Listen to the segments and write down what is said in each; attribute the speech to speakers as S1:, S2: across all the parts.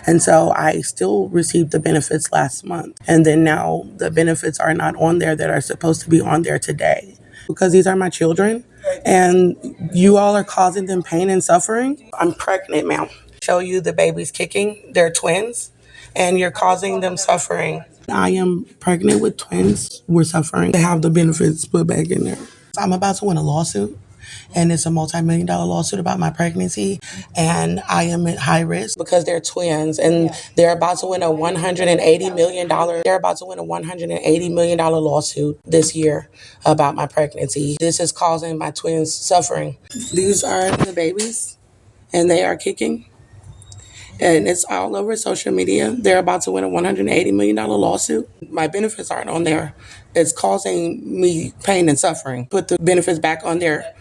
S1: And so I still received the benefits last month. And then now the benefits are not on there that are supposed to be on there today. Because these are my children and you all are causing them pain and suffering. I'm pregnant, ma'am. Show you the babies kicking. They're twins and you're causing them suffering. I am pregnant with twins. We're suffering. They have the benefits put back in there. I'm about to win a lawsuit, and it's a multi-million-dollar lawsuit about my pregnancy, and I am at high risk because they're twins, and they're about to win a $180 million. They're about to win a $180 million lawsuit this year about my pregnancy. This is causing my twins suffering. These are the babies, and they are kicking. And it's all over social media. They're about to win a $180 million lawsuit. My benefits aren't on there. It's causing me pain and suffering. Put the benefits back on there.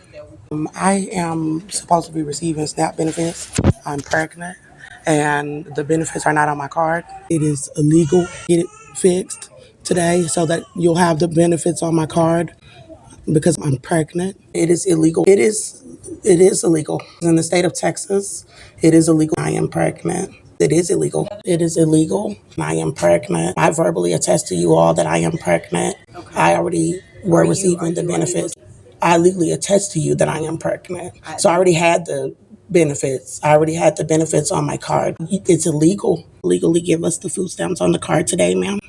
S1: I am supposed to be receiving SNAP benefits. I'm pregnant, and the benefits are not on my card. It is illegal. Get it fixed today so that you'll have the benefits on my card because I'm pregnant. It is illegal. It is illegal. In the state of Texas, it is illegal. I am pregnant. It is illegal. It is illegal. I am pregnant. I verbally attest to you all that I am pregnant. I already were receiving the benefits. I legally attest to you that I am pregnant. So I already had the benefits. I already had the benefits on my card. It's illegal. Legally give us the food stamps on the card today, ma'am.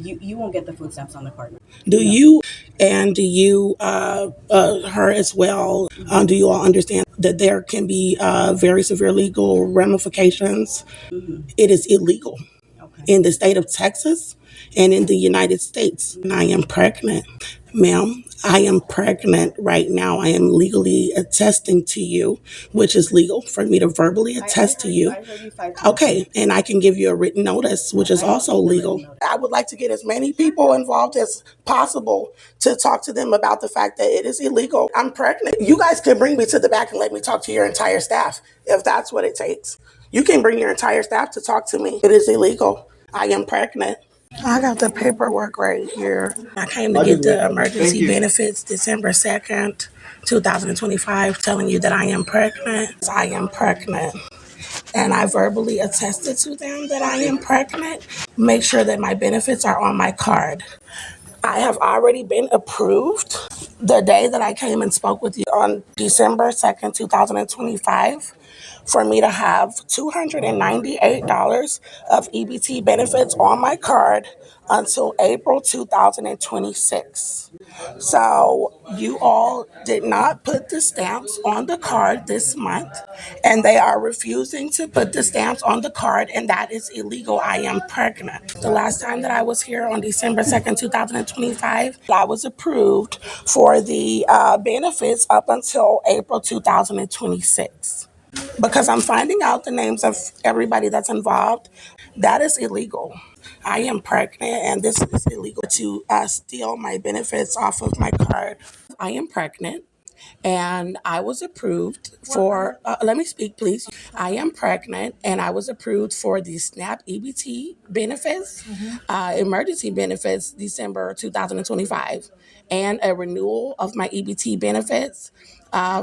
S2: You won't get the food stamps on the card.
S1: Do you, and do you, her as well, do you all understand that there can be very severe legal ramifications? It is illegal in the state of Texas and in the United States. And I am pregnant, ma'am. I am pregnant right now. I am legally attesting to you, which is legal for me to verbally attest to you. Okay, and I can give you a written notice, which is also legal. I would like to get as many people involved as possible to talk to them about the fact that it is illegal. I'm pregnant. You guys can bring me to the back and let me talk to your entire staff if that's what it takes. You can bring your entire staff to talk to me. It is illegal. I am pregnant. I got the paperwork right here. I came to get the emergency benefits December 2nd, 2025, telling you that I am pregnant. I am pregnant. And I verbally attested to them that I am pregnant. Make sure that my benefits are on my card. I have already been approved the day that I came and spoke with you on December 2nd, 2025, for me to have $298 of EBT benefits on my card until April 2026. So you all did not put the stamps on the card this month, and they are refusing to put the stamps on the card, and that is illegal. I am pregnant. The last time that I was here on December 2nd, 2025, I was approved for the benefits up until April 2026. Because I'm finding out the names of everybody that's involved, that is illegal. I am pregnant, and this is illegal to steal my benefits off of my card. I am pregnant, and I was approved for, let me speak, please. I am pregnant, and I was approved for the SNAP EBT benefits, emergency benefits, December 2025, and a renewal of my EBT benefits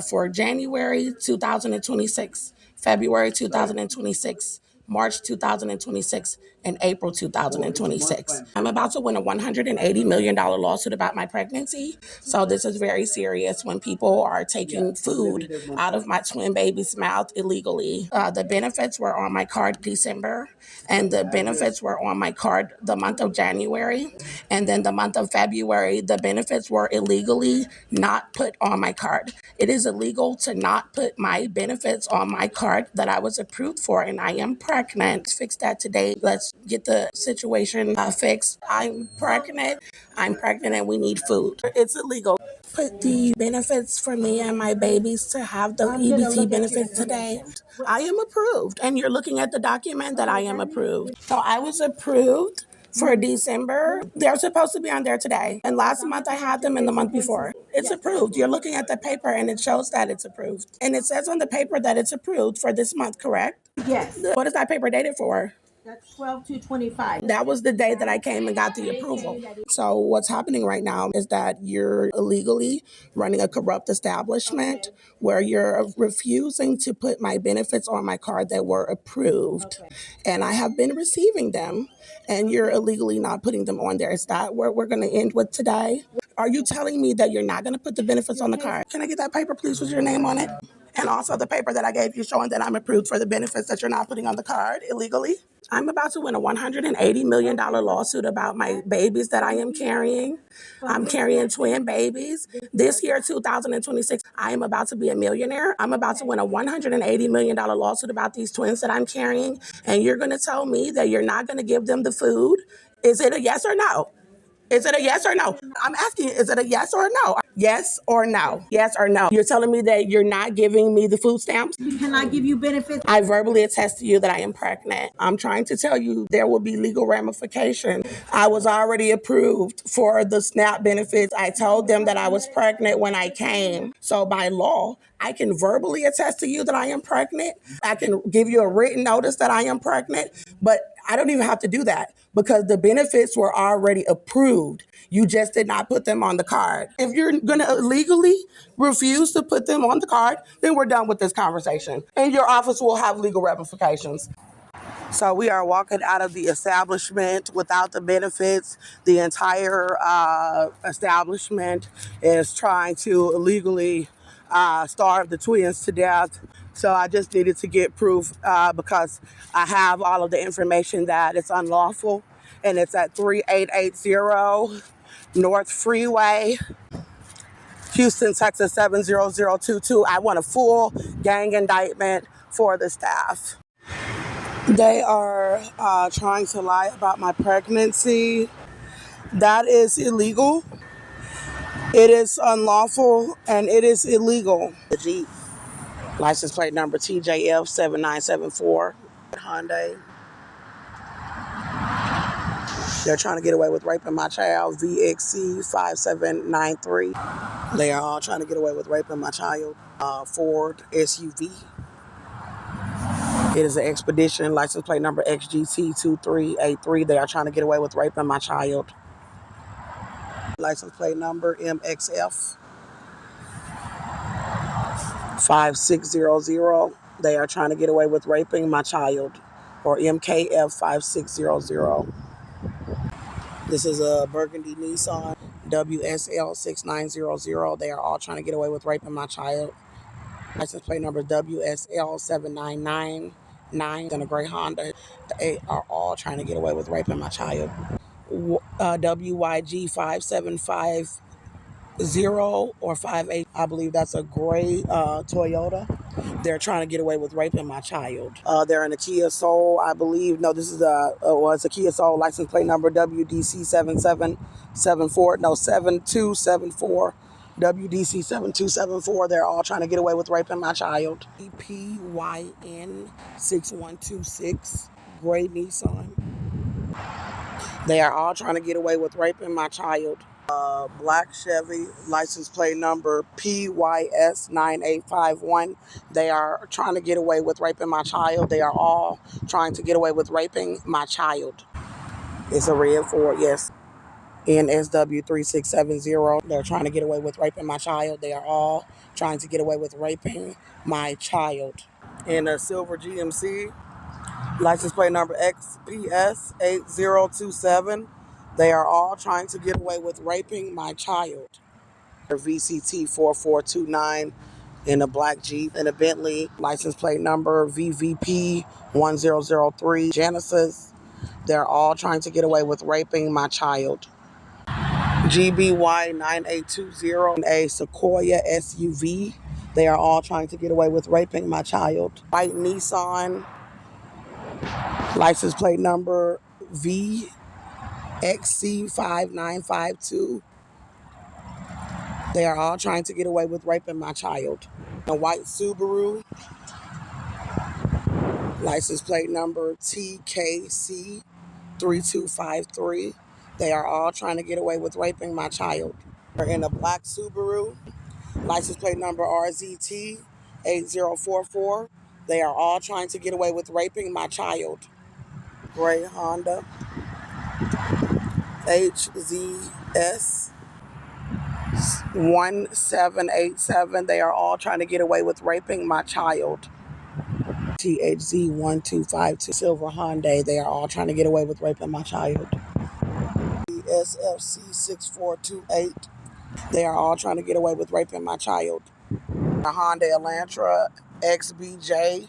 S1: for January 2026, February 2026, March 2026, and April 2026. I'm about to win a $180 million lawsuit about my pregnancy. So this is very serious when people are taking food out of my twin baby's mouth illegally. The benefits were on my card December, and the benefits were on my card the month of January. And then the month of February, the benefits were illegally not put on my card. It is illegal to not put my benefits on my card that I was approved for, and I am pregnant. Fix that today. Let's get the situation fixed. I'm pregnant, and we need food. It's illegal. Put the benefits for me and my babies to have the EBT benefits today. I am approved, and you're looking at the document that I am approved. So I was approved for December. They're supposed to be on there today. And last month I had them, and the month before. It's approved. You're looking at the paper, and it shows that it's approved. And it says on the paper that it's approved for this month, correct?
S2: Yes.
S1: What is that paper dated for? That's 12/2/25. That was the day that I came and got the approval. So what's happening right now is that you're illegally running a corrupt establishment where you're refusing to put my benefits on my card that were approved. And I have been receiving them, and you're illegally not putting them on there. Is that what we're going to end with today? Are you telling me that you're not going to put the benefits on the card? Can I get that paper, please, with your name on it? And also the paper that I gave you showing that I'm approved for the benefits that you're not putting on the card illegally. I'm about to win a $180 million lawsuit about my babies that I am carrying. I'm carrying twin babies. This year, 2026, I am about to be a millionaire. I'm about to win a $180 million lawsuit about these twins that I'm carrying. And you're going to tell me that you're not going to give them the food? Is it a yes or no? Is it a yes or no? I'm asking you, is it a yes or no? Yes or no? Yes or no? You're telling me that you're not giving me the food stamps? Can I give you benefits? I verbally attest to you that I am pregnant. I'm trying to tell you there will be legal ramifications. I was already approved for the SNAP benefits. I told them that I was pregnant when I came. So by law, I can verbally attest to you that I am pregnant. I can give you a written notice that I am pregnant, but I don't even have to do that because the benefits were already approved. You just did not put them on the card. If you're going to illegally refuse to put them on the card, then we're done with this conversation. And your office will have legal ramifications. So we are walking out of the establishment without the benefits. The entire establishment is trying to illegally starve the twins to death. So I just needed to get proof because I have all of the information that it's unlawful. And it's at 3880 North Freeway, Houston, Texas 70022. I want a full gang indictment for the staff. They are trying to lie about my pregnancy. That is illegal. It is unlawful and it is illegal. The Jeep, license plate number TJF 7974, Hyundai. They're trying to get away with raping my child, VXC 5793. They are all trying to get away with raping my child, Ford SUV. It is an Expedition, license plate number XGT 2383. They are trying to get away with raping my child. License plate number MXF 5600. They are trying to get away with raping my child. Or MKF 5600. This is a burgundy Nissan WSL 6900. They are all trying to get away with raping my child. License plate number WSL 7999 and a gray Honda. They are all trying to get away with raping my child. WYG 5750 or 58. I believe that's a gray Toyota. They're trying to get away with raping my child. They're in a Kia Soul, I believe. No, this is it's a Kia Soul, license plate number WDC 7774. No, 7274. WDC 7274. They're all trying to get away with raping my child. EPYN 6126, gray Nissan. They are all trying to get away with raping my child. Black Chevy, license plate number PYS 9851. They are trying to get away with raping my child. They are all trying to get away with raping my child. It's a red Ford, yes. NSW 3670. They're trying to get away with raping my child. They are all trying to get away with raping my child. In a silver GMC, license plate number XPS 8027. They are all trying to get away with raping my child. VCT 4429 in a black Jeep, in a Bentley, license plate number VVP 1003 Genesis. They're all trying to get away with raping my child. GBY 9820, a Sequoia SUV. They are all trying to get away with raping my child. White Nissan, license plate number VXC5952. They are all trying to get away with raping my child. A white Subaru, license plate number TKC3253. They are all trying to get away with raping my child. They're in a black Subaru, license plate number RZT8044. They are all trying to get away with raping my child. gray Honda HZS 1787. They are all trying to get away with raping my child. THZ 1252 silver Hyundai. They are all trying to get away with raping my child. SFC 6428. They are all trying to get away with raping my child. A Hyundai Elantra XBJ,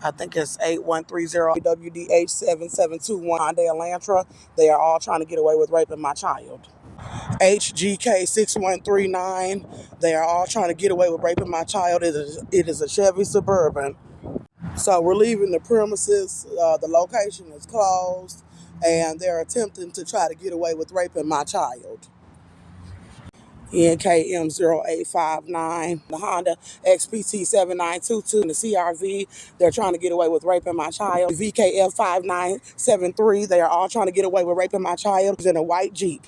S1: I think it's 8130 WDH 7721 Hyundai Elantra. They are all trying to get away with raping my child. HGK 6139. They are all trying to get away with raping my child. It is a Chevy Suburban. So we're leaving the premises. The location is closed, and they're attempting to try to get away with raping my child. NKM 0859, the Honda XPT 7922, and the CRV, they're trying to get away with raping my child. VKF 5973, they are all trying to get away with raping my child. It's in a white Jeep.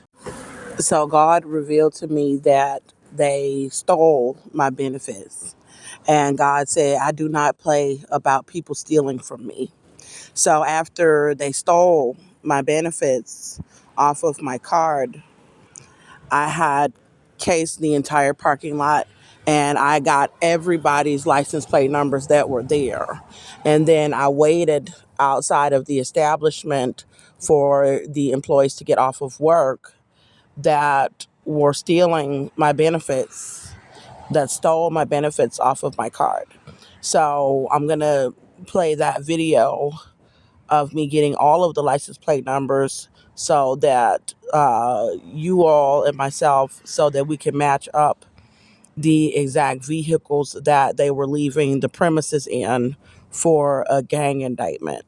S1: So God revealed to me that they stole my benefits. And God said, I do not play about people stealing from me. So after they stole my benefits off of my card, I had cased the entire parking lot, and I got everybody's license plate numbers that were there. And then I waited outside of the establishment for the employees to get off of work that were stealing my benefits, that stole my benefits off of my card. So I'm going to play that video of me getting all of the license plate numbers so that you all and myself, so that we can match up the exact vehicles that they were leaving the premises in for a gang indictment.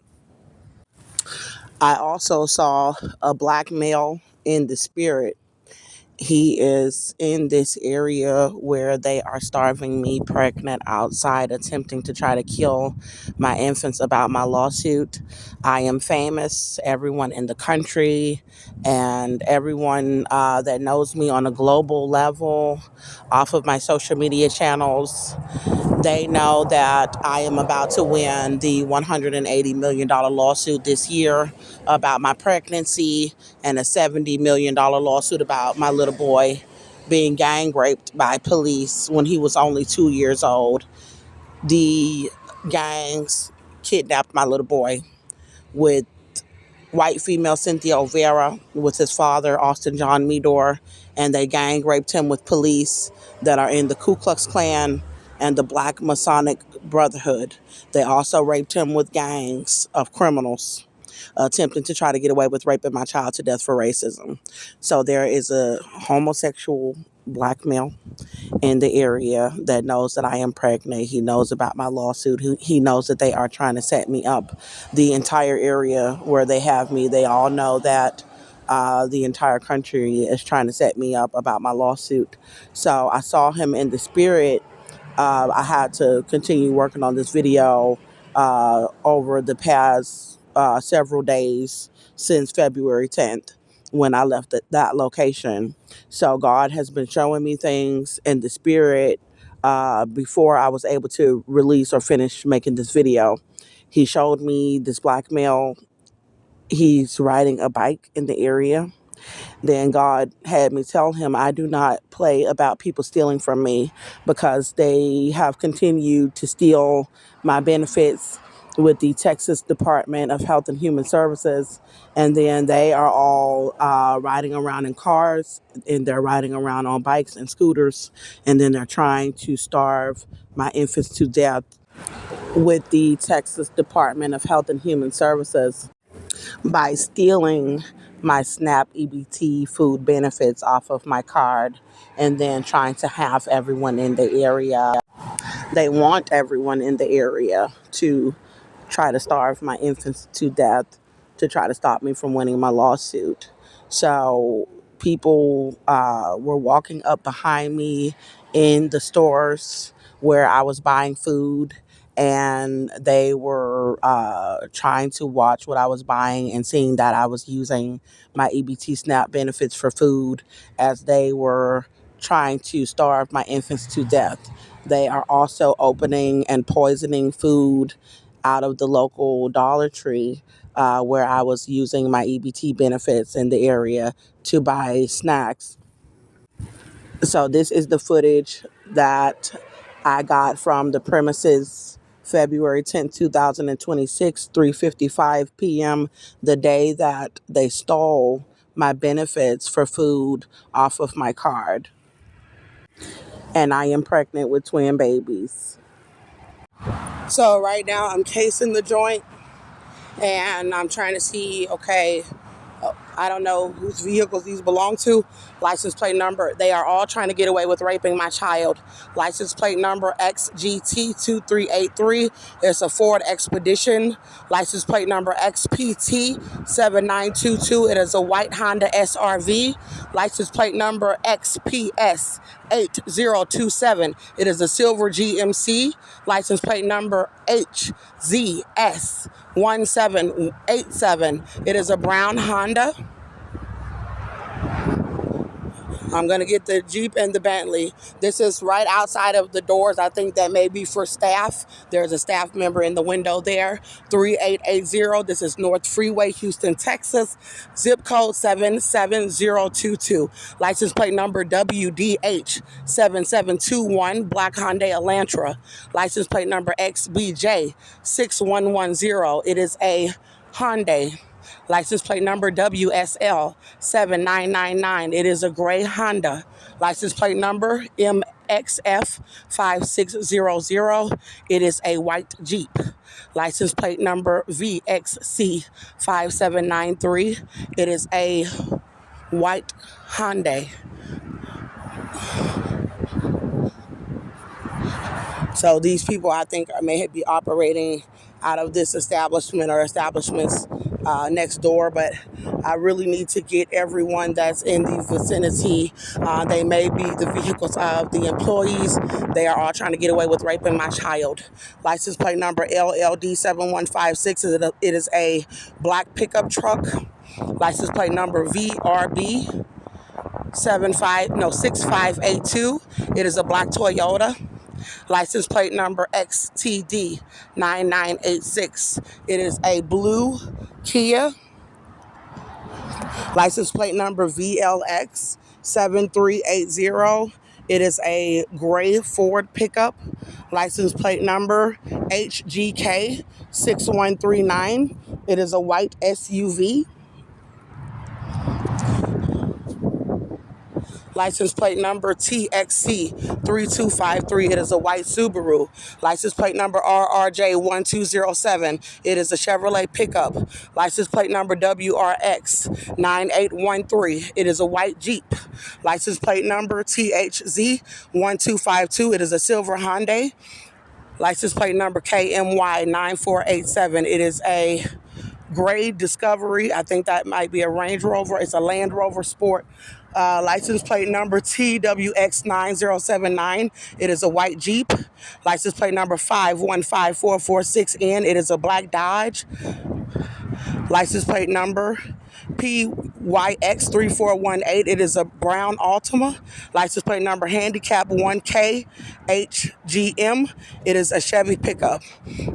S1: I also saw a black male in the spirit. He is in this area where they are starving me pregnant outside, attempting to try to kill my infants about my lawsuit. I am famous. Everyone in the country and everyone that knows me on a global level off of my social media channels, they know that I am about to win the $180 million lawsuit this year about my pregnancy, and a $70 million lawsuit about my little boy being gang raped by police when he was only 2 years old. The gangs kidnapped my little boy with white female Cynthia Overa, with his father, Austin John Meador, and they gang raped him with police that are in the Ku Klux Klan and the Black Masonic Brotherhood. They also raped him with gangs of criminals attempting to try to get away with raping my child to death for racism. So there is a homosexual black male in the area that knows that I am pregnant. He knows about my lawsuit. He knows that they are trying to set me up. The entire area where they have me, they all know that the entire country is trying to set me up about my lawsuit. So I saw him in the spirit. I had to continue working on this video over the past several days since February 10th when I left that location. So God has been showing me things in the spirit before I was able to release or finish making this video. He showed me this black male. He's riding a bike in the area. Then God had me tell him I do not play about people stealing from me, because they have continued to steal my benefits with the Texas Department of Health and Human Services. And then they are all riding around in cars, and they're riding around on bikes and scooters. And then they're trying to starve my infants to death with the Texas Department of Health and Human Services by stealing my SNAP EBT food benefits off of my card, and then trying to have everyone in the area. They want everyone in the area to try to starve my infants to death to try to stop me from winning my lawsuit. So people were walking up behind me in the stores where I was buying food, and they were trying to watch what I was buying and seeing that I was using my EBT SNAP benefits for food, as they were trying to starve my infants to death. They are also opening and poisoning food out of the local Dollar Tree where I was using my EBT benefits in the area to buy snacks. So this is the footage that I got from the premises February 10th, 2026, 3:55 p.m., the day that they stole my benefits for food off of my card. And I am pregnant with twin babies. So right now I'm casing the joint and I'm trying to see, okay, I don't know whose vehicles these belong to. License plate number. They are all trying to get away with raping my child. License plate number XGT2383. It's a Ford Expedition. License plate number XPT7922. It is a white Honda SRV. License plate number XPS8027. It is a silver GMC. License plate number HZS1787. It is a brown Honda. I'm going to get the Jeep and the Bentley. This is right outside of the doors. I think that may be for staff. There's a staff member in the window there. 3880. This is North Freeway, Houston, Texas. Zip code 77022. License plate number WDH7721. Black Hyundai Elantra. License plate number XBJ6110. It is a Hyundai. License plate number WSL 7999. It is a gray Honda. License plate number MXF 5600. It is a white Jeep. License plate number VXC 5793. It is a white Hyundai. So these people, I think, may be operating out of this establishment or establishments next door, but I really need to get everyone that's in the vicinity. They may be the vehicles of the employees. They are all trying to get away with raping my child. License plate number LLD7156. It is a black pickup truck. License plate number VRB 6582. It is a black Toyota. License plate number XTD9986. It is a blue Kia. License plate number VLX7380. It is a gray Ford pickup. License plate number HGK6139. It is a white SUV. License plate number TXC3253. It is a white Subaru. License plate number RRJ1207. It is a Chevrolet pickup. License plate number WRX9813. It is a white Jeep. License plate number THZ1252. It is a silver Hyundai. License plate number KMY9487. It is a gray Discovery. I think that might be a Range Rover. It's a Land Rover Sport. License plate number TWX9079. It is a white Jeep. License plate number 515446N. It is a black Dodge. License plate number PYX3418. It is a brown Altima. License plate number handicap 1KHGM. It is a Chevy pickup.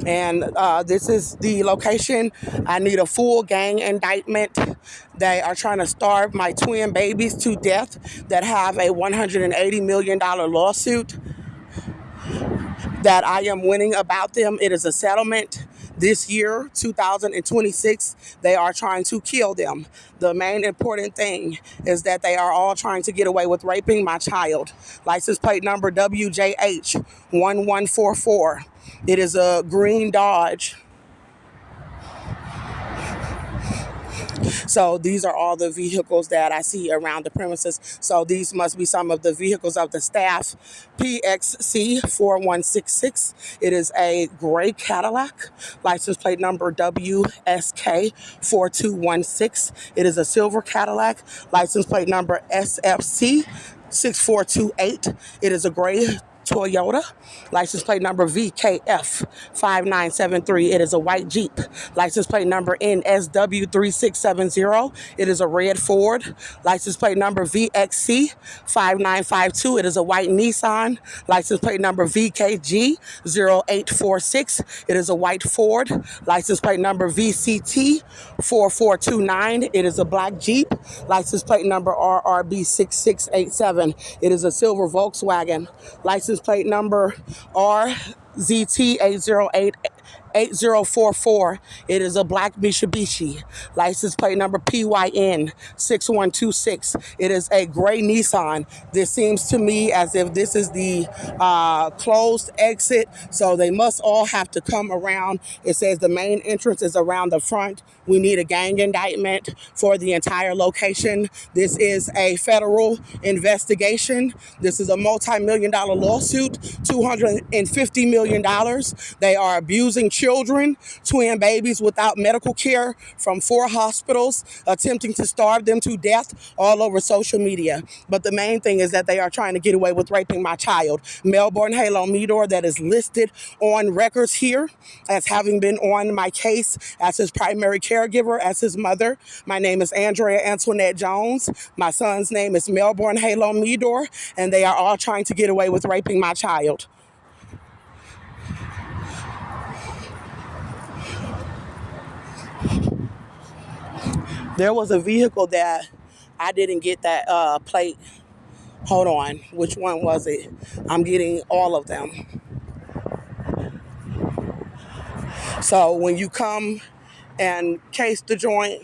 S1: And this is the location. I need a full gang indictment. They are trying to starve my twin babies to death that have a $180 million lawsuit that I am winning about them. It is a settlement. This year, 2026, they are trying to kill them. The main important thing is that they are all trying to get away with raping my child. License plate number WJH1144. It is a green Dodge. So these are all the vehicles that I see around the premises. So these must be some of the vehicles of the staff. PXC4166. It is a gray Cadillac. License plate number WSK4216. It is a silver Cadillac. License plate number SFC6428. It is a gray Toyota. License plate number VKF5973. It is a white Jeep. License plate number NSW3670. It is a red Ford. License plate number VXC5952. It is a white Nissan. License plate number VKG0846. It is a white Ford. License plate number VCT4429. It is a black Jeep. License plate number RRB6687. It is a silver Volkswagen. License plate number RZT808 8044. It is a black Mitsubishi. License plate number PYN 6126. It is a gray Nissan. This seems to me as if this is the closed exit, so they must all have to come around. It says the main entrance is around the front. We need a gang indictment for the entire location. This is a federal investigation. This is a multi-million-dollar lawsuit, $250 million. They are abusing children, twin babies without medical care from 4 hospitals, attempting to starve them to death all over social media. But the main thing is that they are trying to get away with raping my child. Melbourne Halo Meador, that is listed on records here as having been on my case as his primary caregiver, as his mother. My name is Andrea Antoinette Jones. My son's name is Melbourne Halo Meador, and they are all trying to get away with raping my child. There was a vehicle that I didn't get that plate. Hold on. Which one was it? I'm getting all of them. So when you come and case the joint,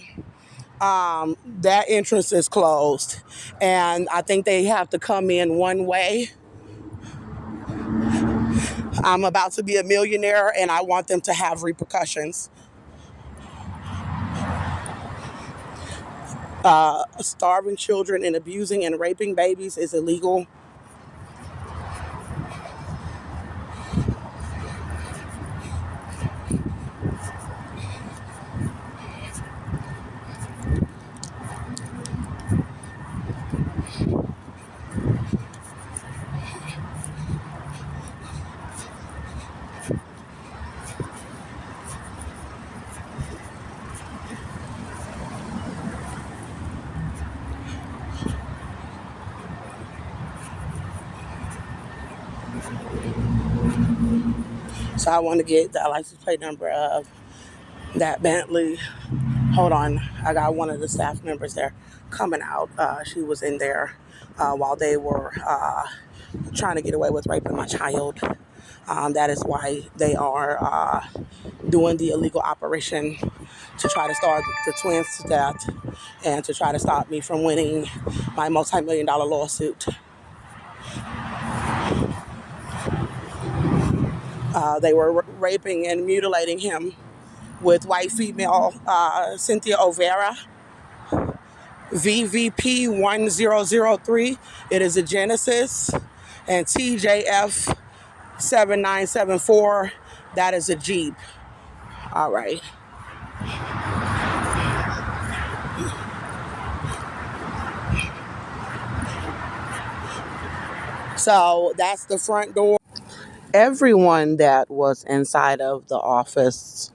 S1: that entrance is closed. And I think they have to come in one way. I'm about to be a millionaire, and I want them to have repercussions. Starving children and abusing and raping babies is illegal. So I want to get the license plate number of that Bentley. Hold on. I got one of the staff members there coming out. She was in there while they were trying to get away with raping my child. That is why they are doing the illegal operation to try to starve the twins to death and to try to stop me from winning my multi-million-dollar lawsuit. They were raping and mutilating him with white female Cynthia Overa, VVP 1003. It is a Genesis, and TJF 7974. That is a Jeep. All right. So that's the front door. Everyone that was inside of the office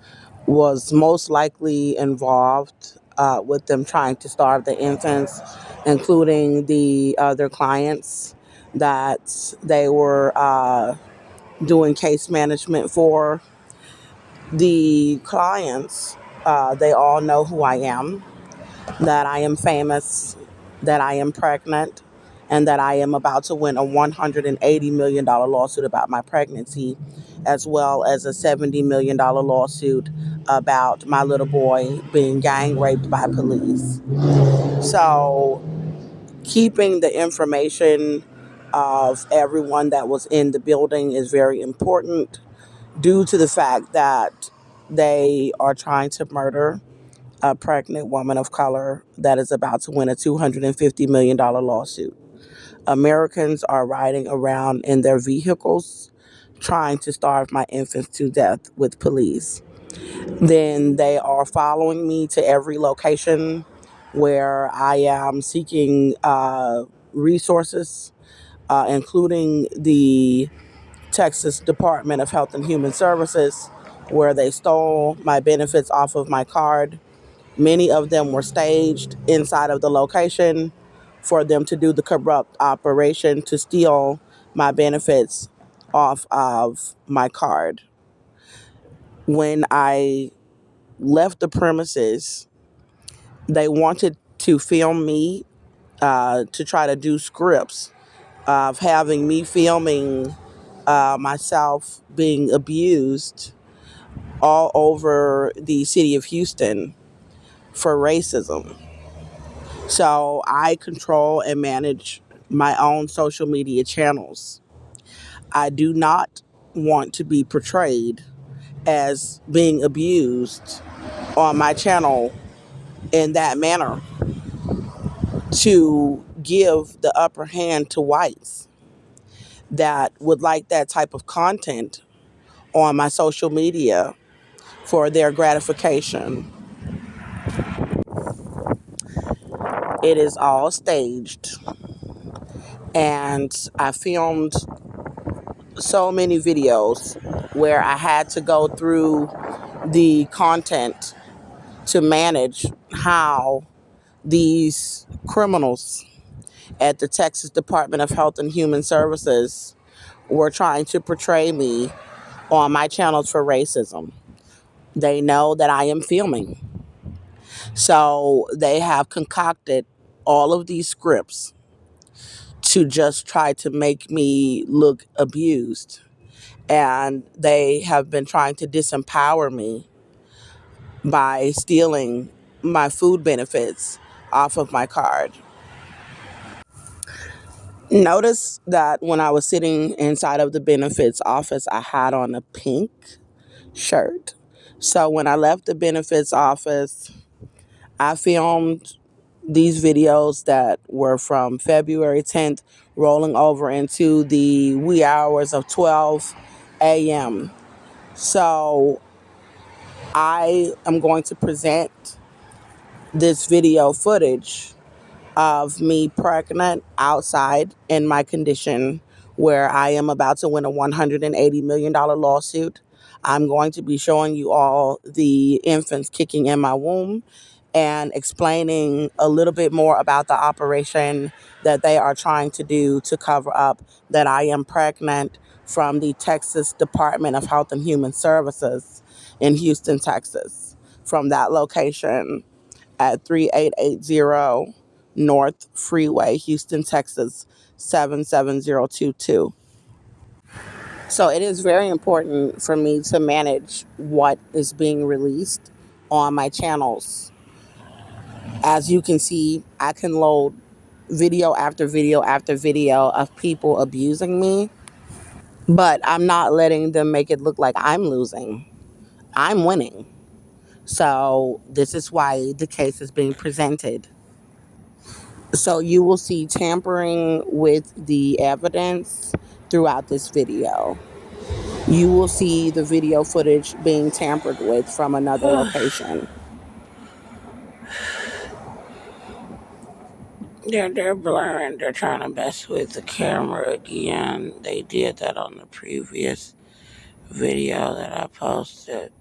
S1: was most likely involved with them trying to starve the infants, including the other clients that they were doing case management for. The clients, they all know who I am, that I am famous, that I am pregnant, and that I am about to win a $180 million lawsuit about my pregnancy, as well as a $70 million lawsuit about my little boy being gang raped by police. So keeping the information of everyone that was in the building is very important due to the fact that they are trying to murder a pregnant woman of color that is about to win a $250 million lawsuit. Americans are riding around in their vehicles trying to starve my infants to death with police. Then they are following me to every location where I am seeking resources including the Texas Department of Health and Human Services, where they stole my benefits off of my card. Many of them were staged inside of the location for them to do the corrupt operation to steal my benefits off of my card. When I left the premises, they wanted to film me to try to do scripts of having me filming myself being abused all over the city of Houston for racism. So I control and manage my own social media channels. I do not want to be portrayed as being abused on my channel in that manner to give the upper hand to whites that would like that type of content on my social media for their gratification. It is all staged. And I filmed so many videos where I had to go through the content to manage how these criminals at the Texas Department of Health and Human Services were trying to portray me on my channels for racism. They know that I am filming. So they have concocted all of these scripts to just try to make me look abused. And they have been trying to disempower me by stealing my food benefits off of my card. Notice that when I was sitting inside of the benefits office, I had on a pink shirt. So when I left the benefits office, I filmed these videos that were from February 10th rolling over into the wee hours of 12 a.m. So I am going to present this video footage of me pregnant outside in my condition where I am about to win a $180 million lawsuit. I'm going to be showing you all the infants kicking in my womb and explaining a little bit more about the operation that they are trying to do to cover up that I am pregnant from the Texas Department of Health and Human Services in Houston, Texas, from that location at 3880 North Freeway, Houston, Texas, 77022. So it is very important for me to manage what is being released on my channels. As you can see, I can load video after video after video of people abusing me, but I'm not letting them make it look like I'm losing. I'm winning. So this is why the case is being presented. So you will see tampering with the evidence throughout this video. You will see the video footage being tampered with from another location. They're blurring. They're trying to mess with the camera again. They did that on the previous video that I posted.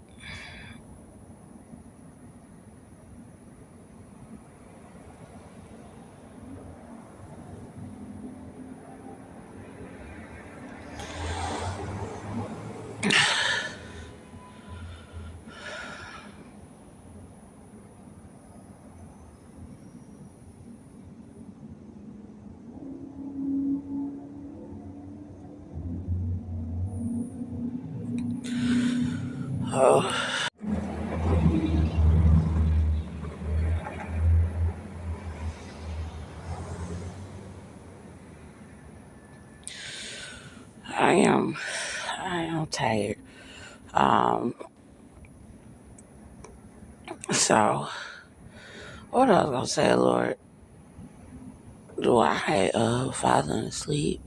S1: Oh, I am tired. Um, so what I was gonna say, Lord, do I had fallen asleep,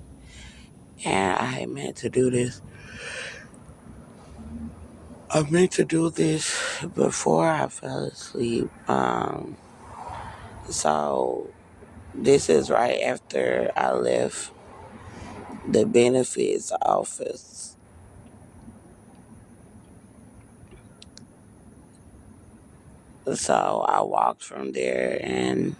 S1: and I had meant to do this. I meant to do this before I fell asleep. So this is right after I left the benefits office. So I walked from there and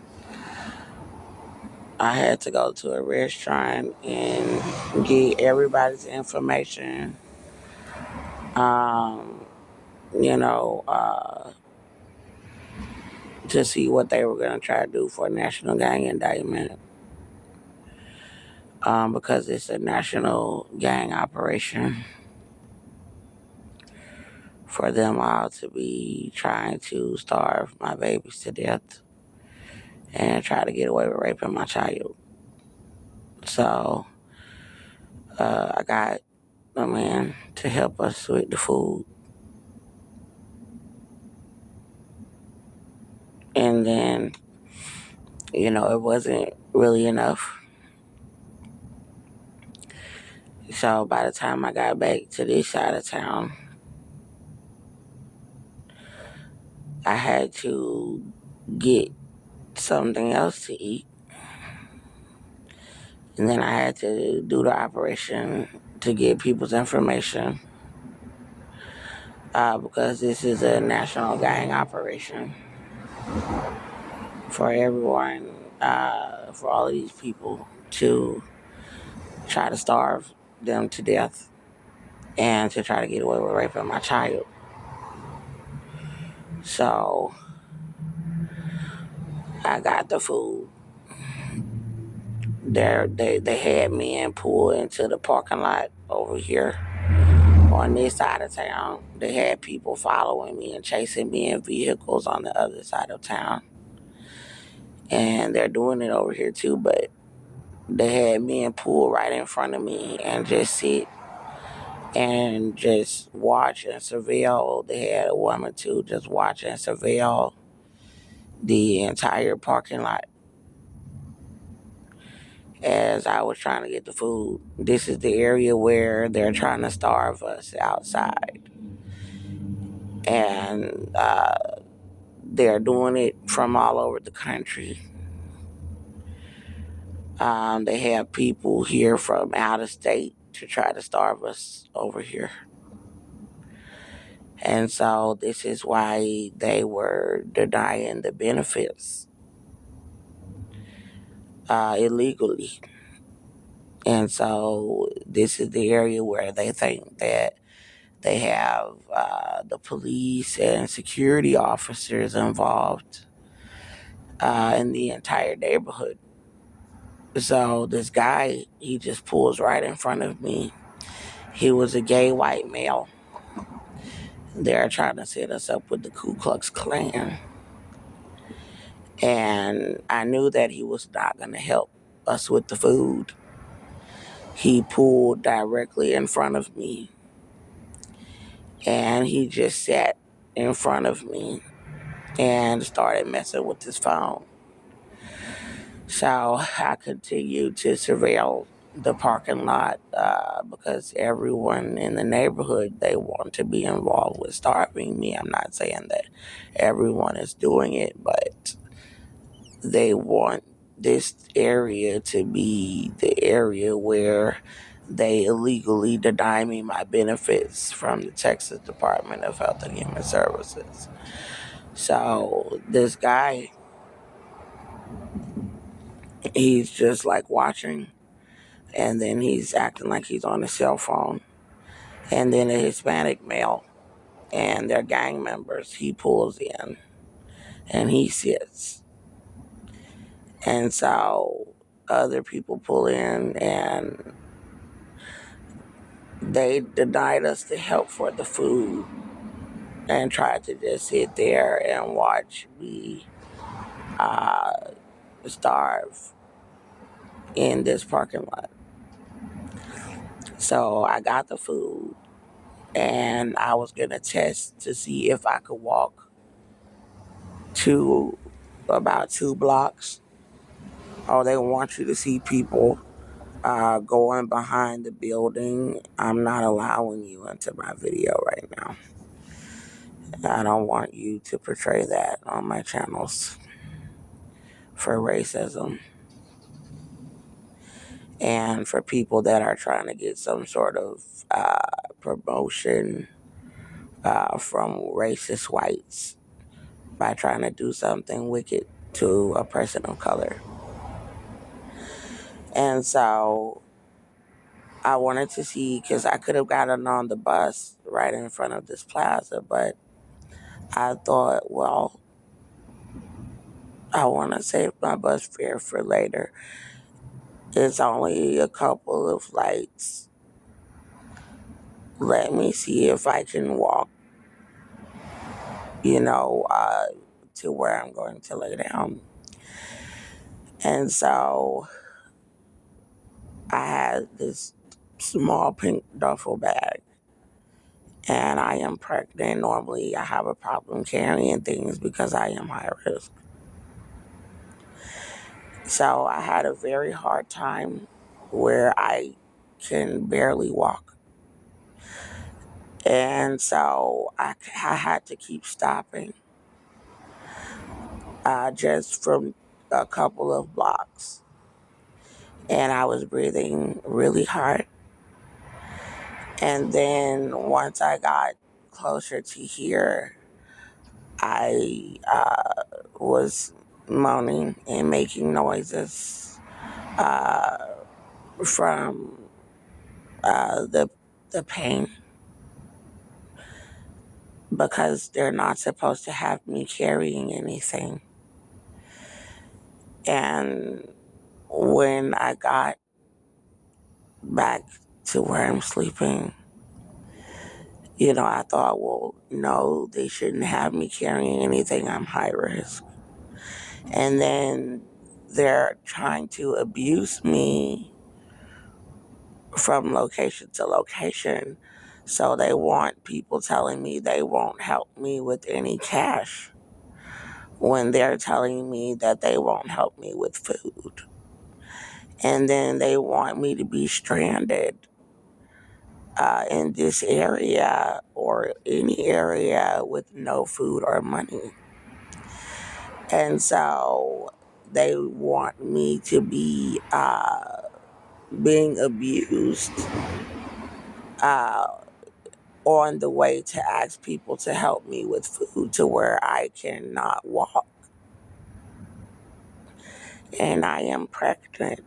S1: I had to go to a restaurant and get everybody's information. Um, you know, to see what they were going to try to do for a national gang indictment. Because it's a national gang operation for them all to be trying to starve my babies to death and try to get away with raping my child. So I got a man to help us with the food. And then, it wasn't really enough. So by the time I got back to this side of town, I had to get something else to eat. And then I had to do the operation to get people's information because this is a national gang operation for everyone, for all of these people to try to starve them to death and to try to get away with raping my child. So I got the food. They had me and pulled into the parking lot over here on this side of town. They had people following me and chasing me in vehicles on the other side of town. And they're doing it over here too, but they had me and pull right in front of me and just sit and just watch and surveil. They had a woman too, just watch and surveil the entire parking lot as I was trying to get the food. This is the area where they're trying to starve us outside. And they're doing it from all over the country. They have people here from out of state to try to starve us over here. And so this is why they were denying the benefits illegally. And so this is the area where they think that they have the police and security officers involved in the entire neighborhood. So this guy, he just pulls right in front of me. He was a gay white male. They're trying to set us up with the Ku Klux Klan. And I knew that he was not going to help us with the food. He pulled directly in front of me. And he just sat in front of me and started messing with his phone. So I continued to surveil the parking lot because everyone in the neighborhood, they want to be involved with starving me. I'm not saying that everyone is doing it, but they want this area to be the area where they illegally deny me my benefits from the Texas Department of Health and Human Services. So this guy, he's just like watching, and then he's acting like he's on his cell phone. And then a Hispanic male and their gang members, he pulls in and he sits. And so other people pull in and they denied us the help for the food and tried to just sit there and watch me starve in this parking lot. So I got the food and I was going to test to see if I could walk to about 2 blocks. Oh, they want you to see people going behind the building. I'm not allowing you into my video right now. I don't want you to portray that on my channels for racism. and for people that are trying to get some sort of promotion from racist whites by trying to do something wicked to a person of color. And so I wanted to see, because I could have gotten on the bus right in front of this plaza, but I thought, well, I want to save my bus fare for later. It's only a couple of lights. Let me see if I can walk, to where I'm going to lay down. And so I had this small pink duffel bag, and I am pregnant. Normally, I have a problem carrying things because I am high risk. So I had a very hard time where I can barely walk. And so I had to keep stopping just from a couple of blocks. And I was breathing really hard. And then once I got closer to here, I was moaning and making noises from the pain, because they're not supposed to have me carrying anything. And when I got back to where I'm sleeping, I thought, well, no, they shouldn't have me carrying anything. I'm high risk. And then they're trying to abuse me from location to location. So they want people telling me they won't help me with any cash when they're telling me that they won't help me with food. And then they want me to be stranded in this area or any area with no food or money. And so they want me to be being abused on the way to ask people to help me with food to where I cannot walk. And I am pregnant.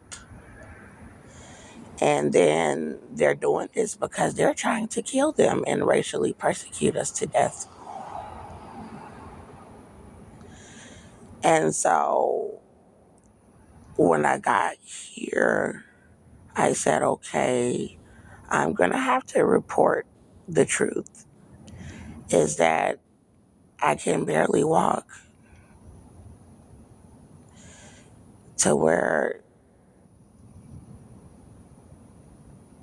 S1: And then they're doing this because they're trying to kill them and racially persecute us to death. And so when I got here, I said, okay, I'm going to have to report the truth, is that I can barely walk, to where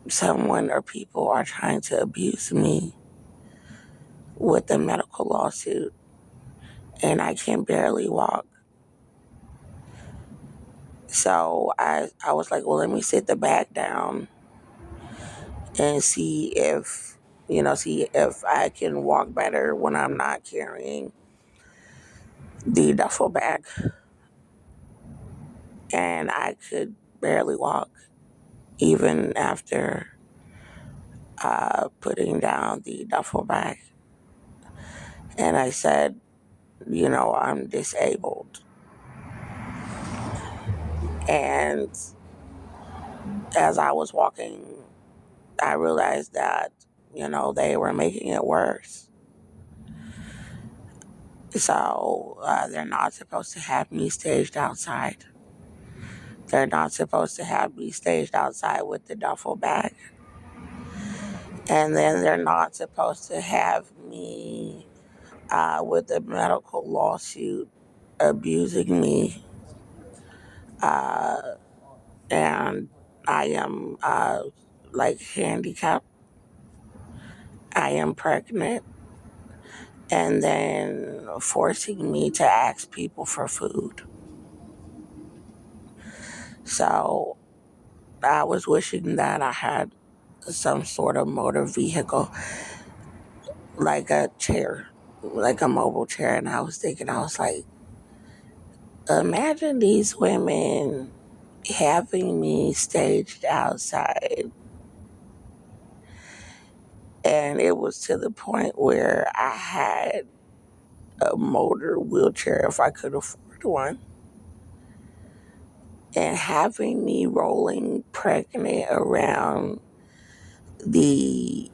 S1: someone or people are trying to abuse me with a medical lawsuit, and I can barely walk. So I was like, well, let me sit the bag down and see if I can walk better when I'm not carrying the duffel bag. And I could barely walk even after putting down the duffel bag. And I said, I'm disabled. And as I was walking, I realized that, they were making it worse. So they're not supposed to have me staged outside. They're not supposed to have me staged outside with the duffel bag. And then they're not supposed to have me with a medical lawsuit abusing me. And I am handicapped. I am pregnant. And then forcing me to ask people for food. So I was wishing that I had some sort of motor vehicle, like a chair, like a mobile chair. And I was like, imagine these women having me staged outside. And it was to the point where I had a motor wheelchair if I could afford one. And having me rolling pregnant around the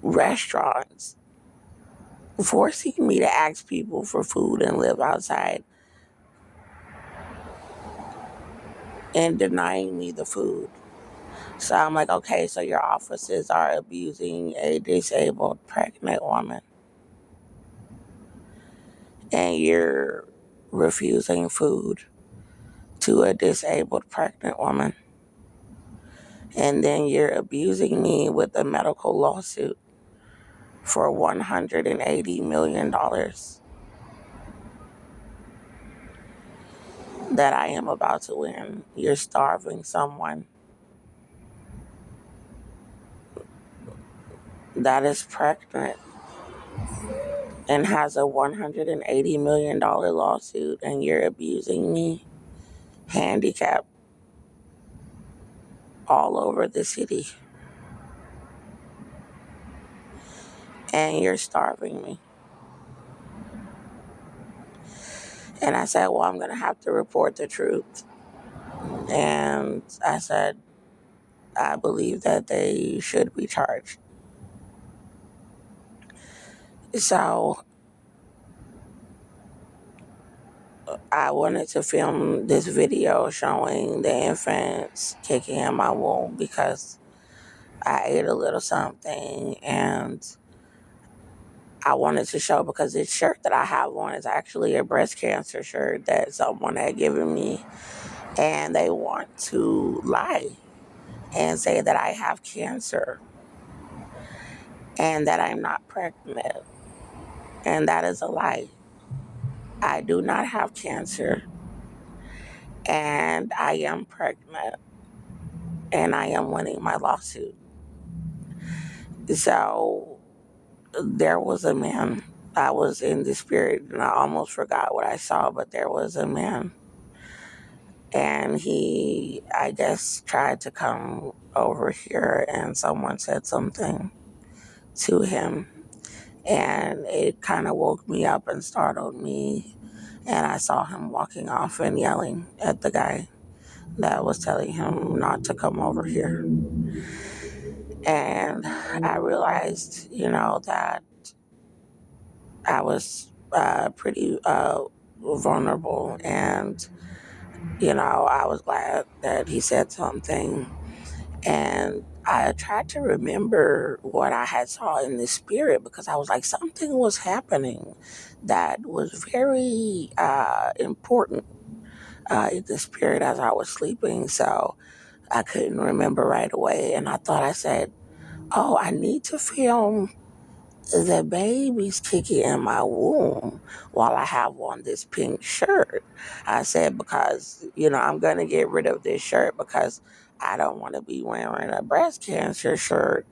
S1: restaurants, forcing me to ask people for food and live outside and denying me the food. So I'm like, okay, so your offices are abusing a disabled pregnant woman and you're refusing food to a disabled pregnant woman. And then you're abusing me with a medical lawsuit for $180 million that I am about to win. You're starving someone that is pregnant and has a $180 million lawsuit, and you're abusing me, handicapped, all over the city. And you're starving me. And I said, well, I'm going to have to report the truth. And I said, I believe that they should be charged. So I wanted to film this video showing the infants kicking in my womb because I ate a little something, and I wanted to show because this shirt that I have on is actually a breast cancer shirt that someone had given me, and they want to lie and say that I have cancer and that I'm not pregnant, and that is a lie. I do not have cancer, and I am pregnant, and I am winning my lawsuit. So there was a man. I was in the spirit and I almost forgot what I saw, but there was a man. And he, I guess, tried to come over here and someone said something to him. And it kind of woke me up and startled me. And I saw him walking off and yelling at the guy that was telling him not to come over here. And I realized, that I was pretty vulnerable, and I was glad that he said something. And I tried to remember what I had saw in the spirit because I was like, something was happening that was very important in the spirit as I was sleeping. So I couldn't remember right away, and I said, oh, I need to film the baby's kicking in my womb while I have on this pink shirt. I said, because, I'm going to get rid of this shirt because I don't want to be wearing a breast cancer shirt,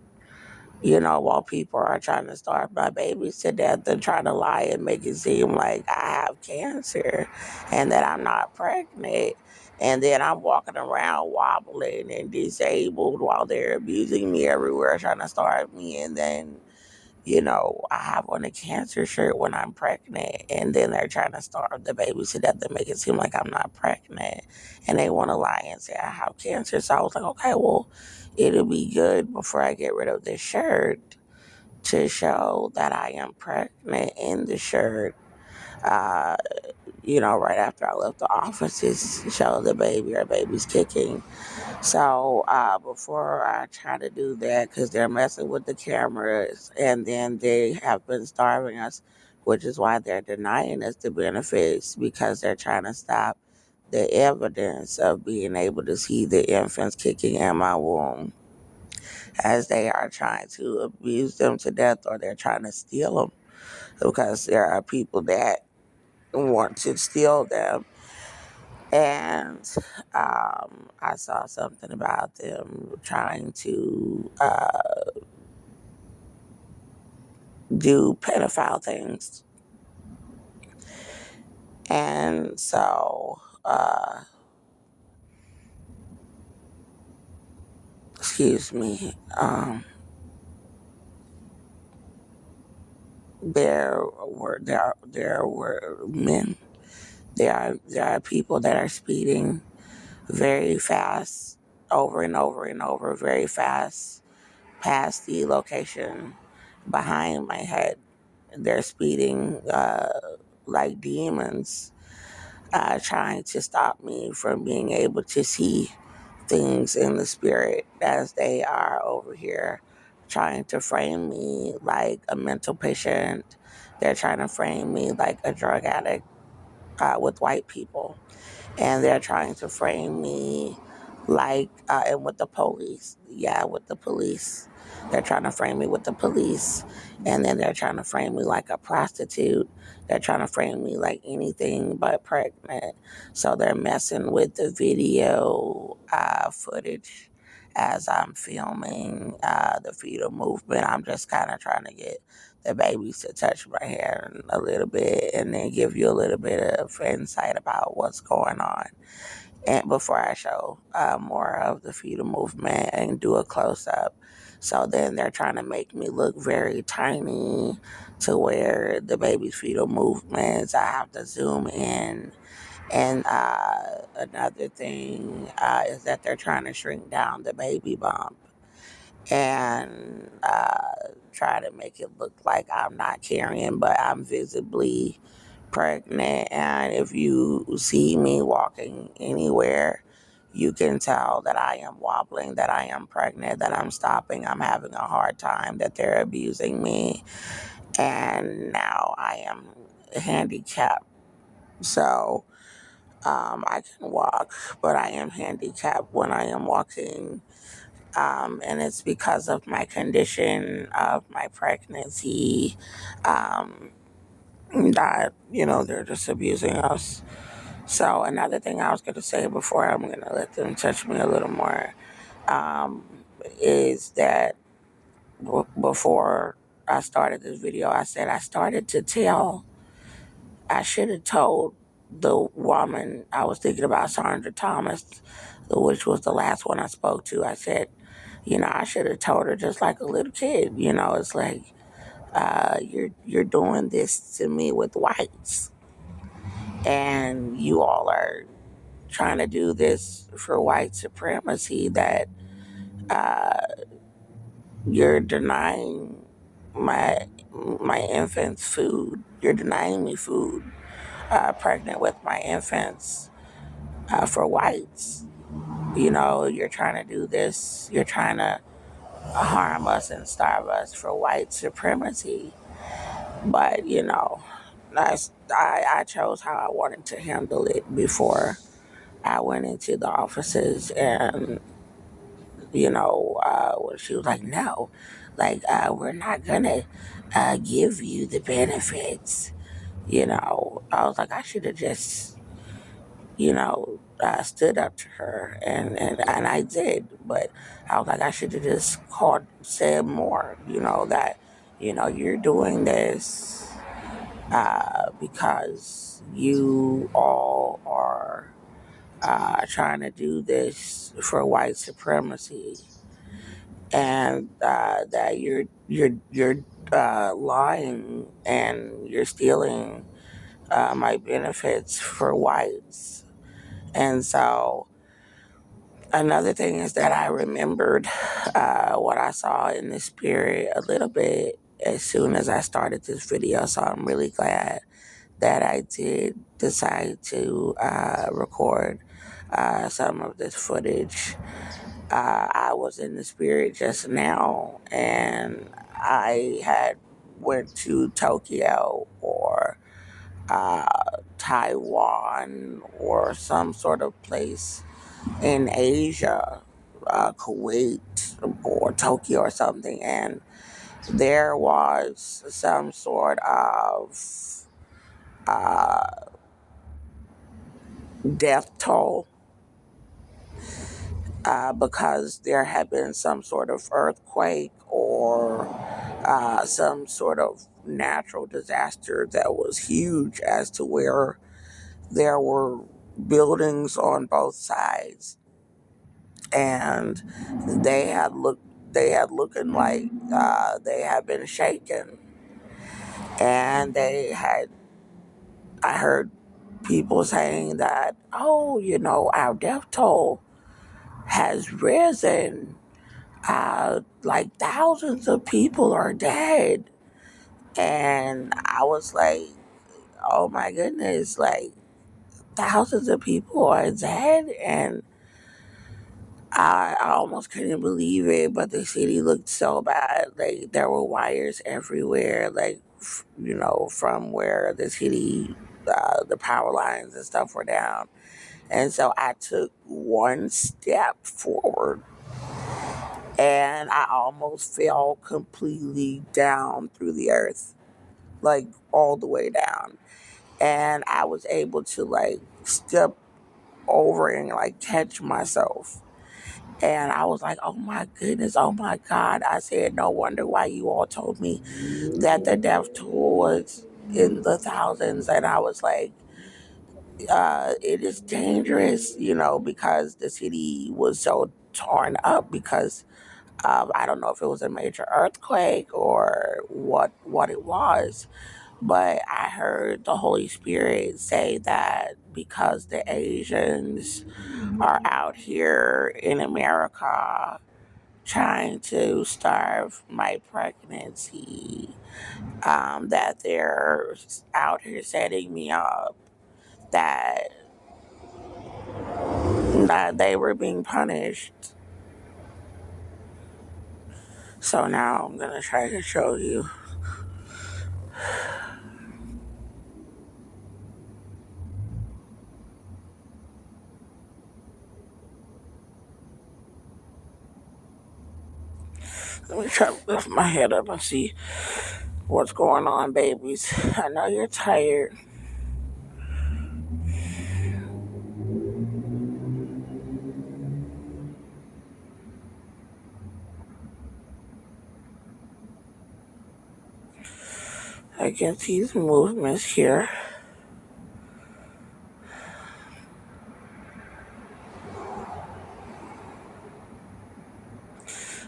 S1: while people are trying to starve my babies to death and trying to lie and make it seem like I have cancer and that I'm not pregnant. And then I'm walking around wobbling and disabled while they're abusing me everywhere, trying to starve me. And then I have on a cancer shirt when I'm pregnant, and then they're trying to starve the baby to death and make it seem like I'm not pregnant, and they want to lie and say I have cancer. So I was like, okay, well, it'll be good before I get rid of this shirt to show that I am pregnant in the shirt. Uh, right after I left the office, to show the baby, our baby's kicking. So before I try to do that, because they're messing with the cameras, and then they have been starving us, which is why they're denying us the benefits, because they're trying to stop the evidence of being able to see the infants kicking in my womb, as they are trying to abuse them to death, or they're trying to steal them, because there are people that want to steal them. And I saw something about them trying to do pedophile things. And so excuse me, there were men. There are people that are speeding very fast, over and over and over, very fast, past the location behind my head. They're speeding like demons, trying to stop me from being able to see things in the spirit as they are over here, trying to frame me like a mental patient. They're trying to frame me like a drug addict with white people, and they're trying to frame me like and with the police. Yeah, with the police. They're trying to frame me with the police, and then they're trying to frame me like a prostitute. They're trying to frame me like anything but pregnant. So they're messing with the video footage as I'm filming the fetal movement. I'm just kind of trying to get the babies to touch my hair a little bit and then give you a little bit of insight about what's going on. And before I show more of the fetal movement and do a close up. So then they're trying to make me look very tiny to where the baby's fetal movements, I have to zoom in. And another thing is that they're trying to shrink down the baby bump and try to make it look like I'm not carrying, but I'm visibly pregnant. And if you see me walking anywhere, you can tell that I am wobbling, that I am pregnant, that I'm stopping, I'm having a hard time, that they're abusing me. And now I am handicapped. So I can walk, but I am handicapped when I am walking, and it's because of my condition of my pregnancy, that, they're just abusing us. So another thing I was going to say before I'm going to let them touch me a little more, is that before I started this video, I said I should have told the woman I was thinking about, Sandra Thomas, which was the last one I spoke to. I said, I should have told her just like a little kid. It's like, you're doing this to me with whites, and you all are trying to do this for white supremacy. That you're denying my infants food. You're denying me food. Pregnant with my infants for whites. You're trying to do this. You're trying to harm us and starve us for white supremacy. But, I chose how I wanted to handle it before I went into the offices. And, when she was like, no, like, we're not going to give you the benefits. I was like, I should have just stood up to her, and I did, but I was like, I should have just said more, that, you're doing this because you all are trying to do this for white supremacy, and that you're lying and you're stealing my benefits for whites. And so another thing is that I remembered what I saw in the spirit a little bit as soon as I started this video. So I'm really glad that I did decide to record some of this footage. I was in the spirit just now, and I had went to Tokyo or Taiwan or some sort of place in Asia, Kuwait or Tokyo or something, and there was some sort of death toll because there had been some sort of earthquake or some sort of natural disaster that was huge, as to where there were buildings on both sides and they had looking like they had been shaken, and I heard people saying that, oh, our death toll has risen. Like thousands of people are dead. And I was like, oh my goodness, like thousands of people are dead. And I almost couldn't believe it, but the city looked so bad. Like there were wires everywhere, like, from where the city, the power lines and stuff were down. And so I took one step forward and I almost fell completely down through the earth, like all the way down. And I was able to like step over and like catch myself. And I was like, oh my goodness, oh my God. I said, no wonder why you all told me that the death toll was in the thousands. And I was like, it is dangerous, because the city was so torn up because I don't know if it was a major earthquake or what it was, but I heard the Holy Spirit say that because the Asians are out here in America trying to starve my pregnancy, that they're out here setting me up, that they were being punished. So now I'm gonna try to show you. Let me try to lift my head up and see what's going on, babies. I know you're tired. I get these movements here.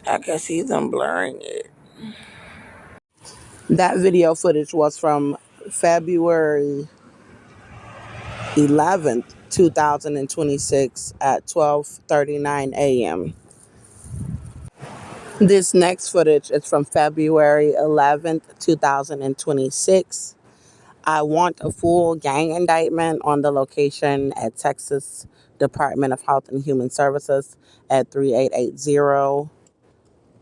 S1: I can see them blurring it. That video footage was from February 11th, 2026 at 12:39 a.m. This next footage is from February 11th, 2026. I want a full gang indictment on the location at Texas Department of Health and Human Services at 3880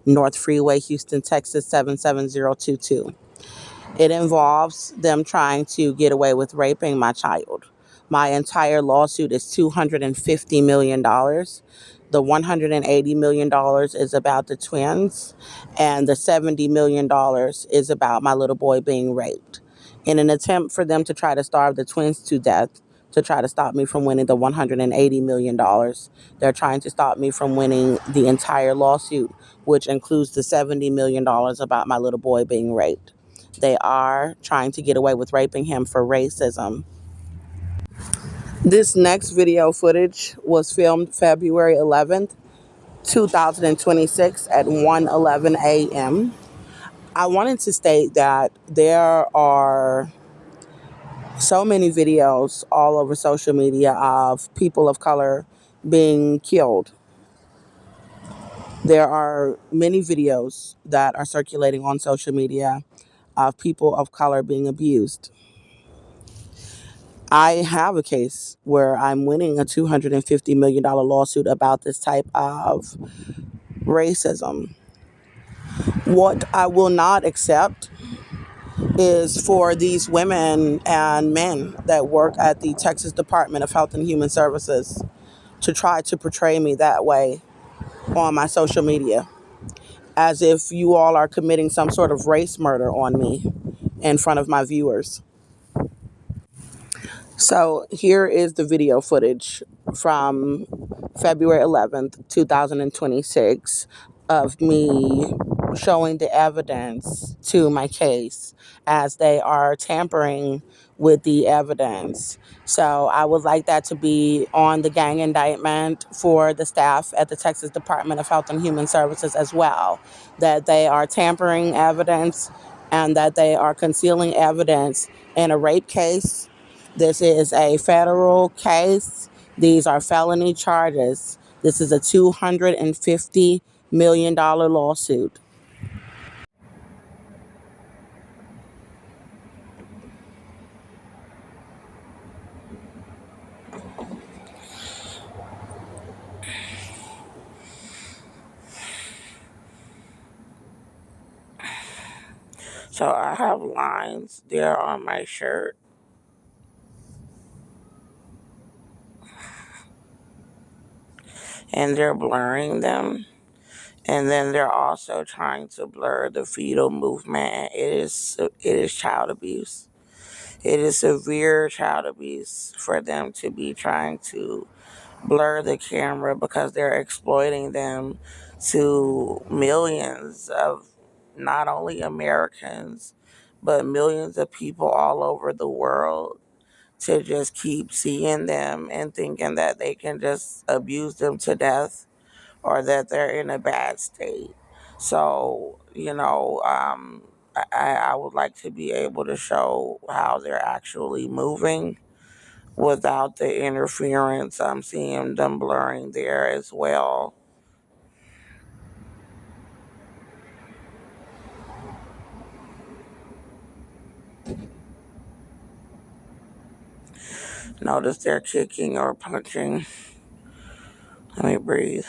S1: North Freeway, Houston, Texas 77022. It involves them trying to get away with raping my child. My entire lawsuit is $250 million. The $180 million is about the twins, and the $70 million is about my little boy being raped. In an attempt for them to try to starve the twins to death, to try to stop me from winning the $180 million, they're trying to stop me from winning the entire lawsuit, which includes the $70 million about my little boy being raped. They are trying to get away with raping him for racism. This next video footage was filmed February 11th, 2026 at 1:11 a.m. I wanted to state that there are so many videos all over social media of people of color being killed. There are many videos that are circulating on social media of people of color being abused. I have a case where I'm winning a $250 million lawsuit about this type of racism. What I will not accept is for these women and men that work at the Texas Department of Health and Human Services to try to portray me that way on my social media, as if you all are committing some sort of race murder on me in front of my viewers. So here is the video footage from February 11th, 2026 of me showing the evidence to my case as they are tampering with the evidence. So I would like that to be on the gang indictment for the staff at the Texas Department of Health and Human Services as well, that they are tampering evidence and that they are concealing evidence in a rape case. This is a federal case. These are felony charges. This is a $250 million lawsuit. So I have lines there on my shirt, and they're blurring them. And then they're also trying to blur the fetal movement. It is child abuse. It is severe child abuse for them to be trying to blur the camera because they're exploiting them to millions of not only Americans, but millions of people all over the world to just keep seeing them and thinking that they can just abuse them to death or that they're in a bad state. So, I would like to be able to show how they're actually moving without the interference. I'm seeing them blurring there as well. Notice they're kicking or punching. Let me breathe.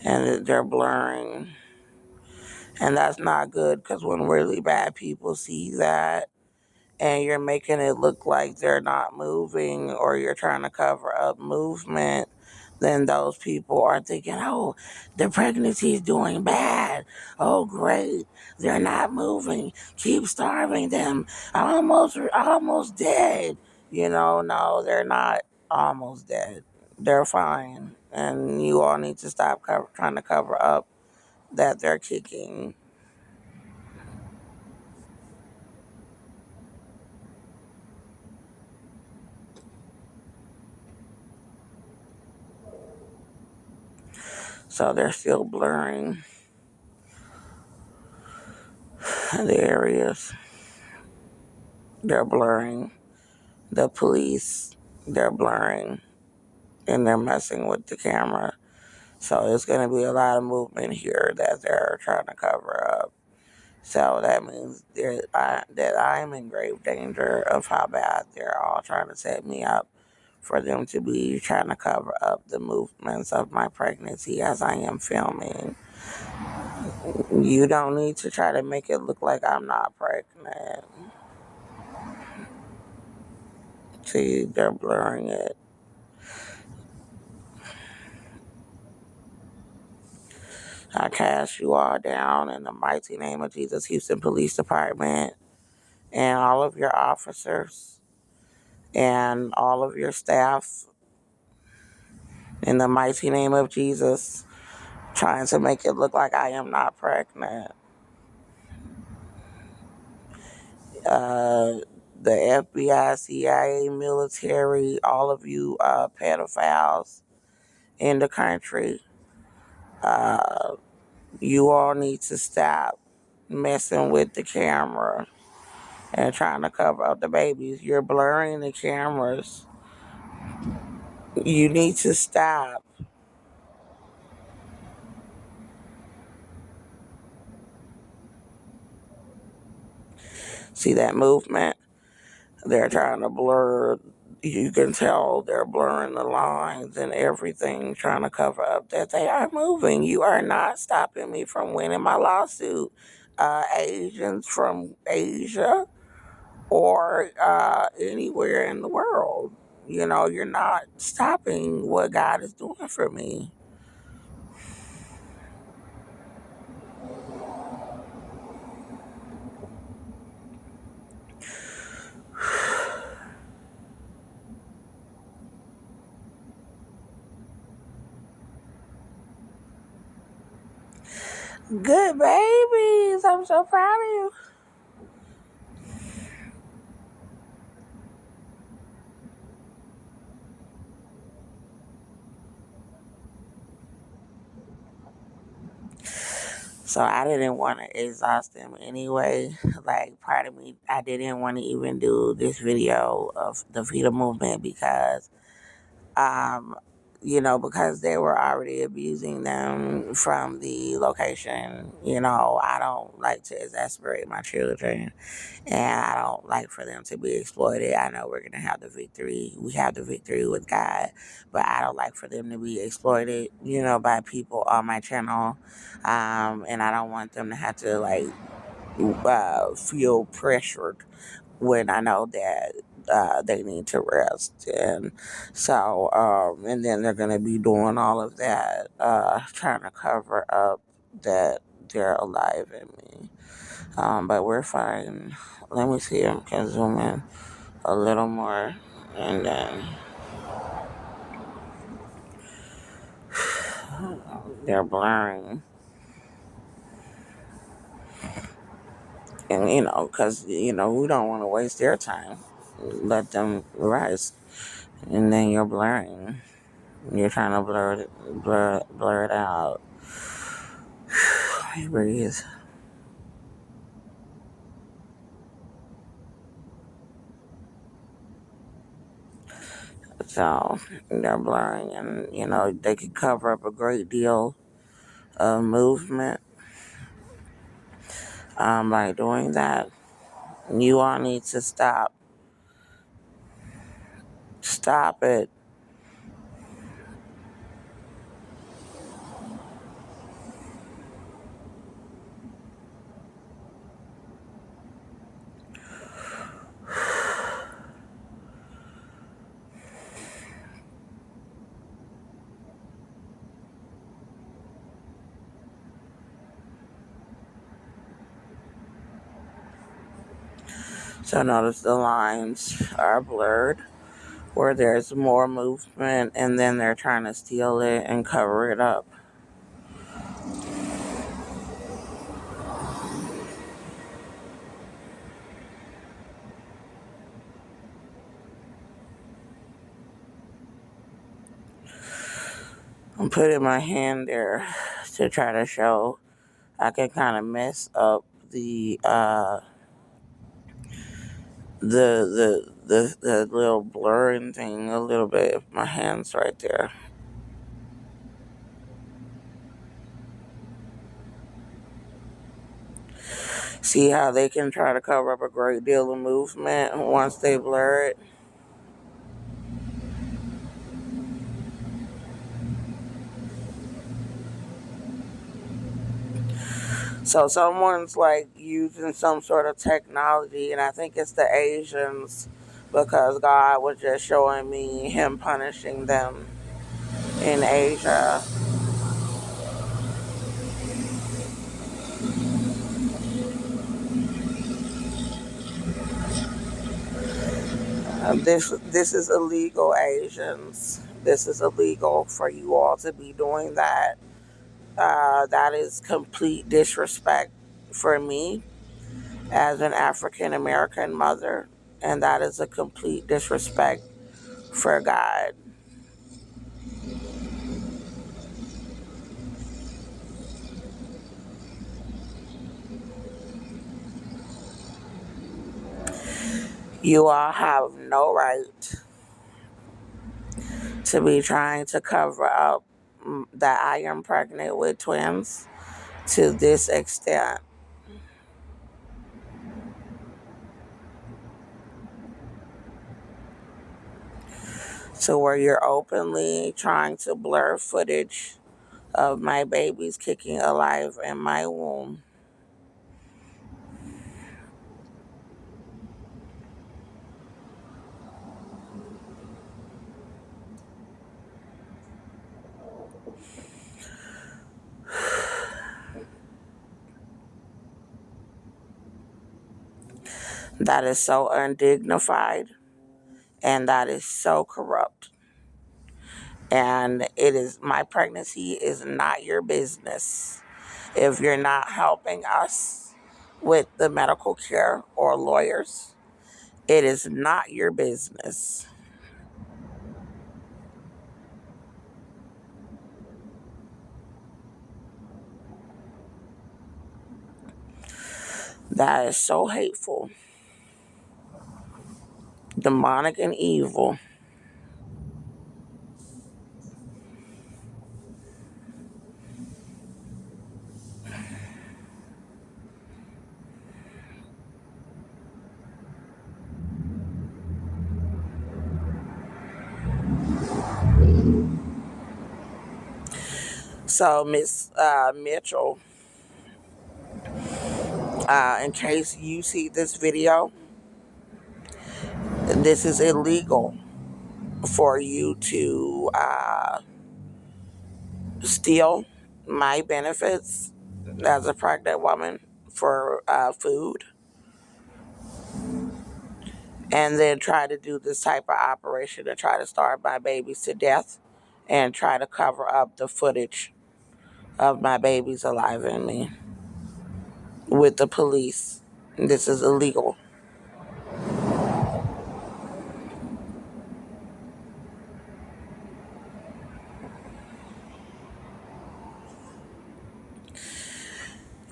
S1: And they're blurring. And that's not good because when really bad people see that, and you're making it look like they're not moving or you're trying to cover up movement, then those people are thinking, oh, the pregnancy is doing bad. Oh, great. They're not moving. Keep starving them. Almost dead. No, they're not almost dead. They're fine. And you all need to stop trying to cover up that they're kicking. So they're still blurring the areas. They're blurring the police. They're blurring and they're messing with the camera. So it's going to be a lot of movement here that they're trying to cover up. So that means that I'm in grave danger of how bad they're all trying to set me up for them to be trying to cover up the movements of my pregnancy as I am filming. You don't need to try to make it look like I'm not pregnant. See, they're blurring it. I cast you all down in the mighty name of Jesus, Houston Police Department, and all of your officers and all of your staff in the mighty name of Jesus, trying to make it look like I am not pregnant. Uh, the FBI, CIA, military, all of you pedophiles in the country, uh, you all need to stop messing with the camera and trying to cover up the babies. You're blurring the cameras. You need to stop. See that movement? They're trying to blur. You can tell they're blurring the lines and everything, trying to cover up that they are moving. You are not stopping me from winning my lawsuit. Asians from Asia or anywhere in the world. You're not stopping what God is doing for me. Good babies. I'm so proud of you. So I didn't want to exhaust them anyway. Like, part of me, I didn't want to even do this video of the Vita movement because, um, because they were already abusing them from the location. I don't like to exasperate my children, and I don't like for them to be exploited. I know we're going to have the victory. We have the victory with God, but I don't like for them to be exploited, by people on my channel. And I don't want them to have to, like, feel pressured when I know that they need to rest. And so, and then they're going to be doing all of that, trying to cover up that they're alive in me. But we're fine. Let me see. I can zoom in a little more, and then they're blurring. And because we don't want to waste their time. Let them rest, and then you're blurring. You're trying to blur it out. Breathe. So they're blurring, and they could cover up a great deal of movement by doing that. You all need to stop. Stop it. So notice the lines are blurred where there's more movement, and then they're trying to steal it and cover it up. I'm putting my hand there to try to show I can kind of mess up the little blurring thing a little bit if my hand's right there. See how they can try to cover up a great deal of movement once they blur it? So someone's like using some sort of technology, and I think it's the Asians, because God was just showing me him punishing them in Asia. This is illegal, Asians. This is illegal for you all to be doing that. That is complete disrespect for me as an African American mother, and that is a complete disrespect for God. You all have no right to be trying to cover up that I am pregnant with twins to this extent. To where you're openly trying to blur footage of my babies kicking alive in my womb. That is so undignified, and that is so corrupt. And my pregnancy is not your business. If you're not helping us with the medical care or lawyers, it is not your business. That is so hateful, demonic, and evil. So, Miss Mitchell, in case you see this video, this is illegal for you to steal my benefits as a pregnant woman for food, and then try to do this type of operation to try to starve my babies to death and try to cover up the footage of my babies alive in me with the police. This is illegal.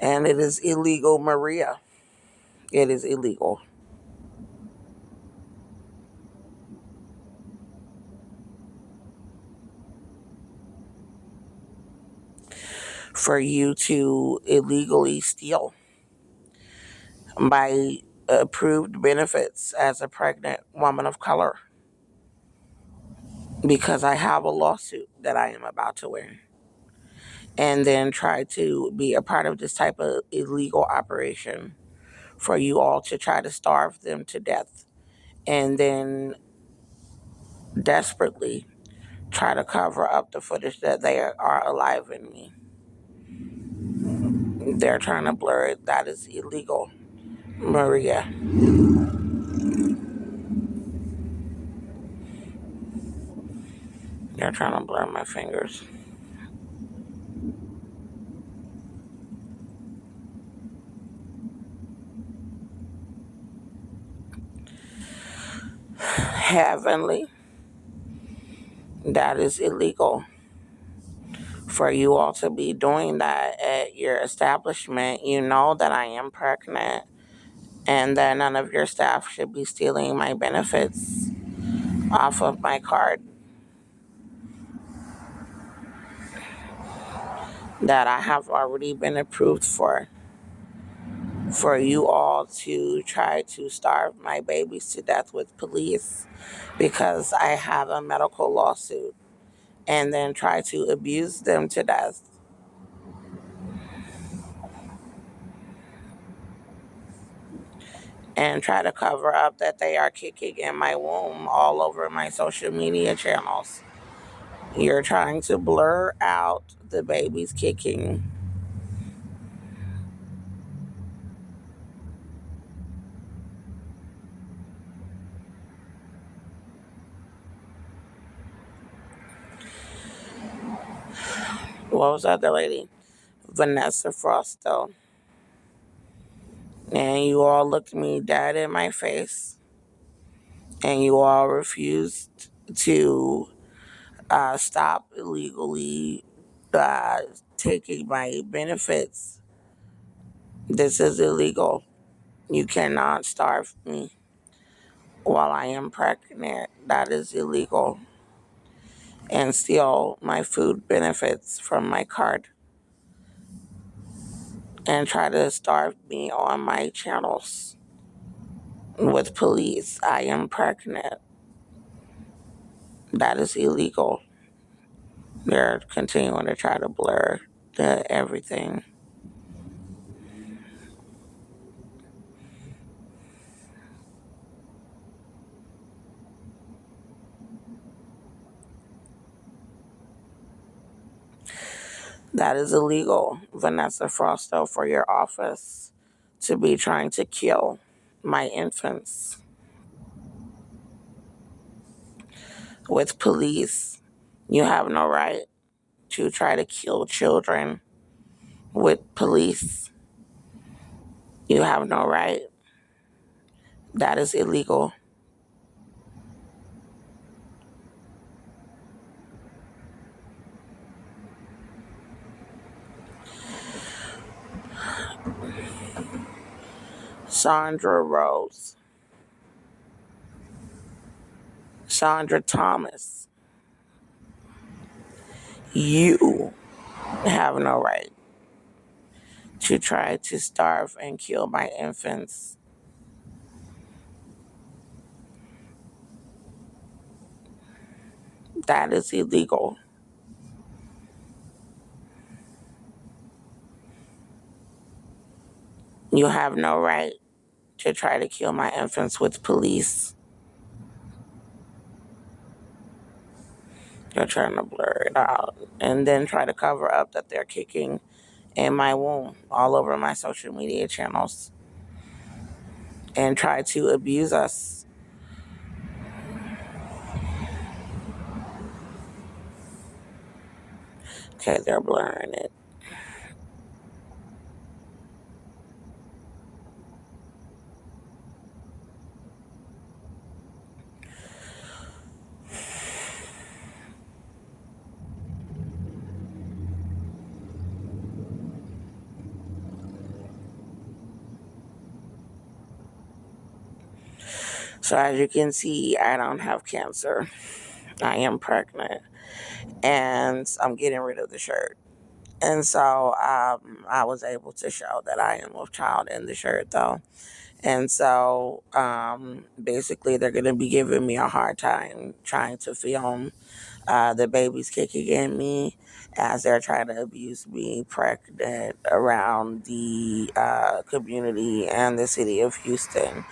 S1: And it is illegal, Maria. It is illegal for you to illegally steal my approved benefits as a pregnant woman of color because I have a lawsuit that I am about to win. And then try to be a part of this type of illegal operation for you all to try to starve them to death and then desperately try to cover up the footage that they are alive in me. They're trying to blur it. That is illegal, Maria. They're trying to blur my fingers. Heavenly, that is illegal for you all to be doing that at your establishment. You know that I am pregnant and that none of your staff should be stealing my benefits off of my card that I have already been approved for you all to try to starve my babies to death with police because I have a medical lawsuit and then try to abuse them to death and try to cover up that they are kicking in my womb all over my social media channels. You're trying to blur out the babies kicking. What was that other lady? Vanessa Frosto. And you all looked me dead in my face and you all refused to stop illegally taking my benefits. This is illegal. You cannot starve me while I am pregnant. That is illegal. And steal my food benefits from my card and try to starve me on my channels with police. I am pregnant. That is illegal. They're continuing to try to blur everything. That is illegal, Vanessa Frosto, for your office to be trying to kill my infants with police. You have no right to try to kill children with police. You have no right. That is illegal. Sandra Rose. Chandra Thomas. You have no right to try to starve and kill my infants. That is illegal. You have no right to try to kill my infants with police. They're trying to blur it out and then try to cover up that they're kicking in my womb all over my social media channels and try to abuse us. Okay, they're blurring it. So as you can see, I don't have cancer. I am pregnant and I'm getting rid of the shirt. And so I was able to show that I am with child in the shirt though. And so basically they're going to be giving me a hard time trying to film the babies kicking in me as they're trying to abuse me pregnant around the community and the city of Houston.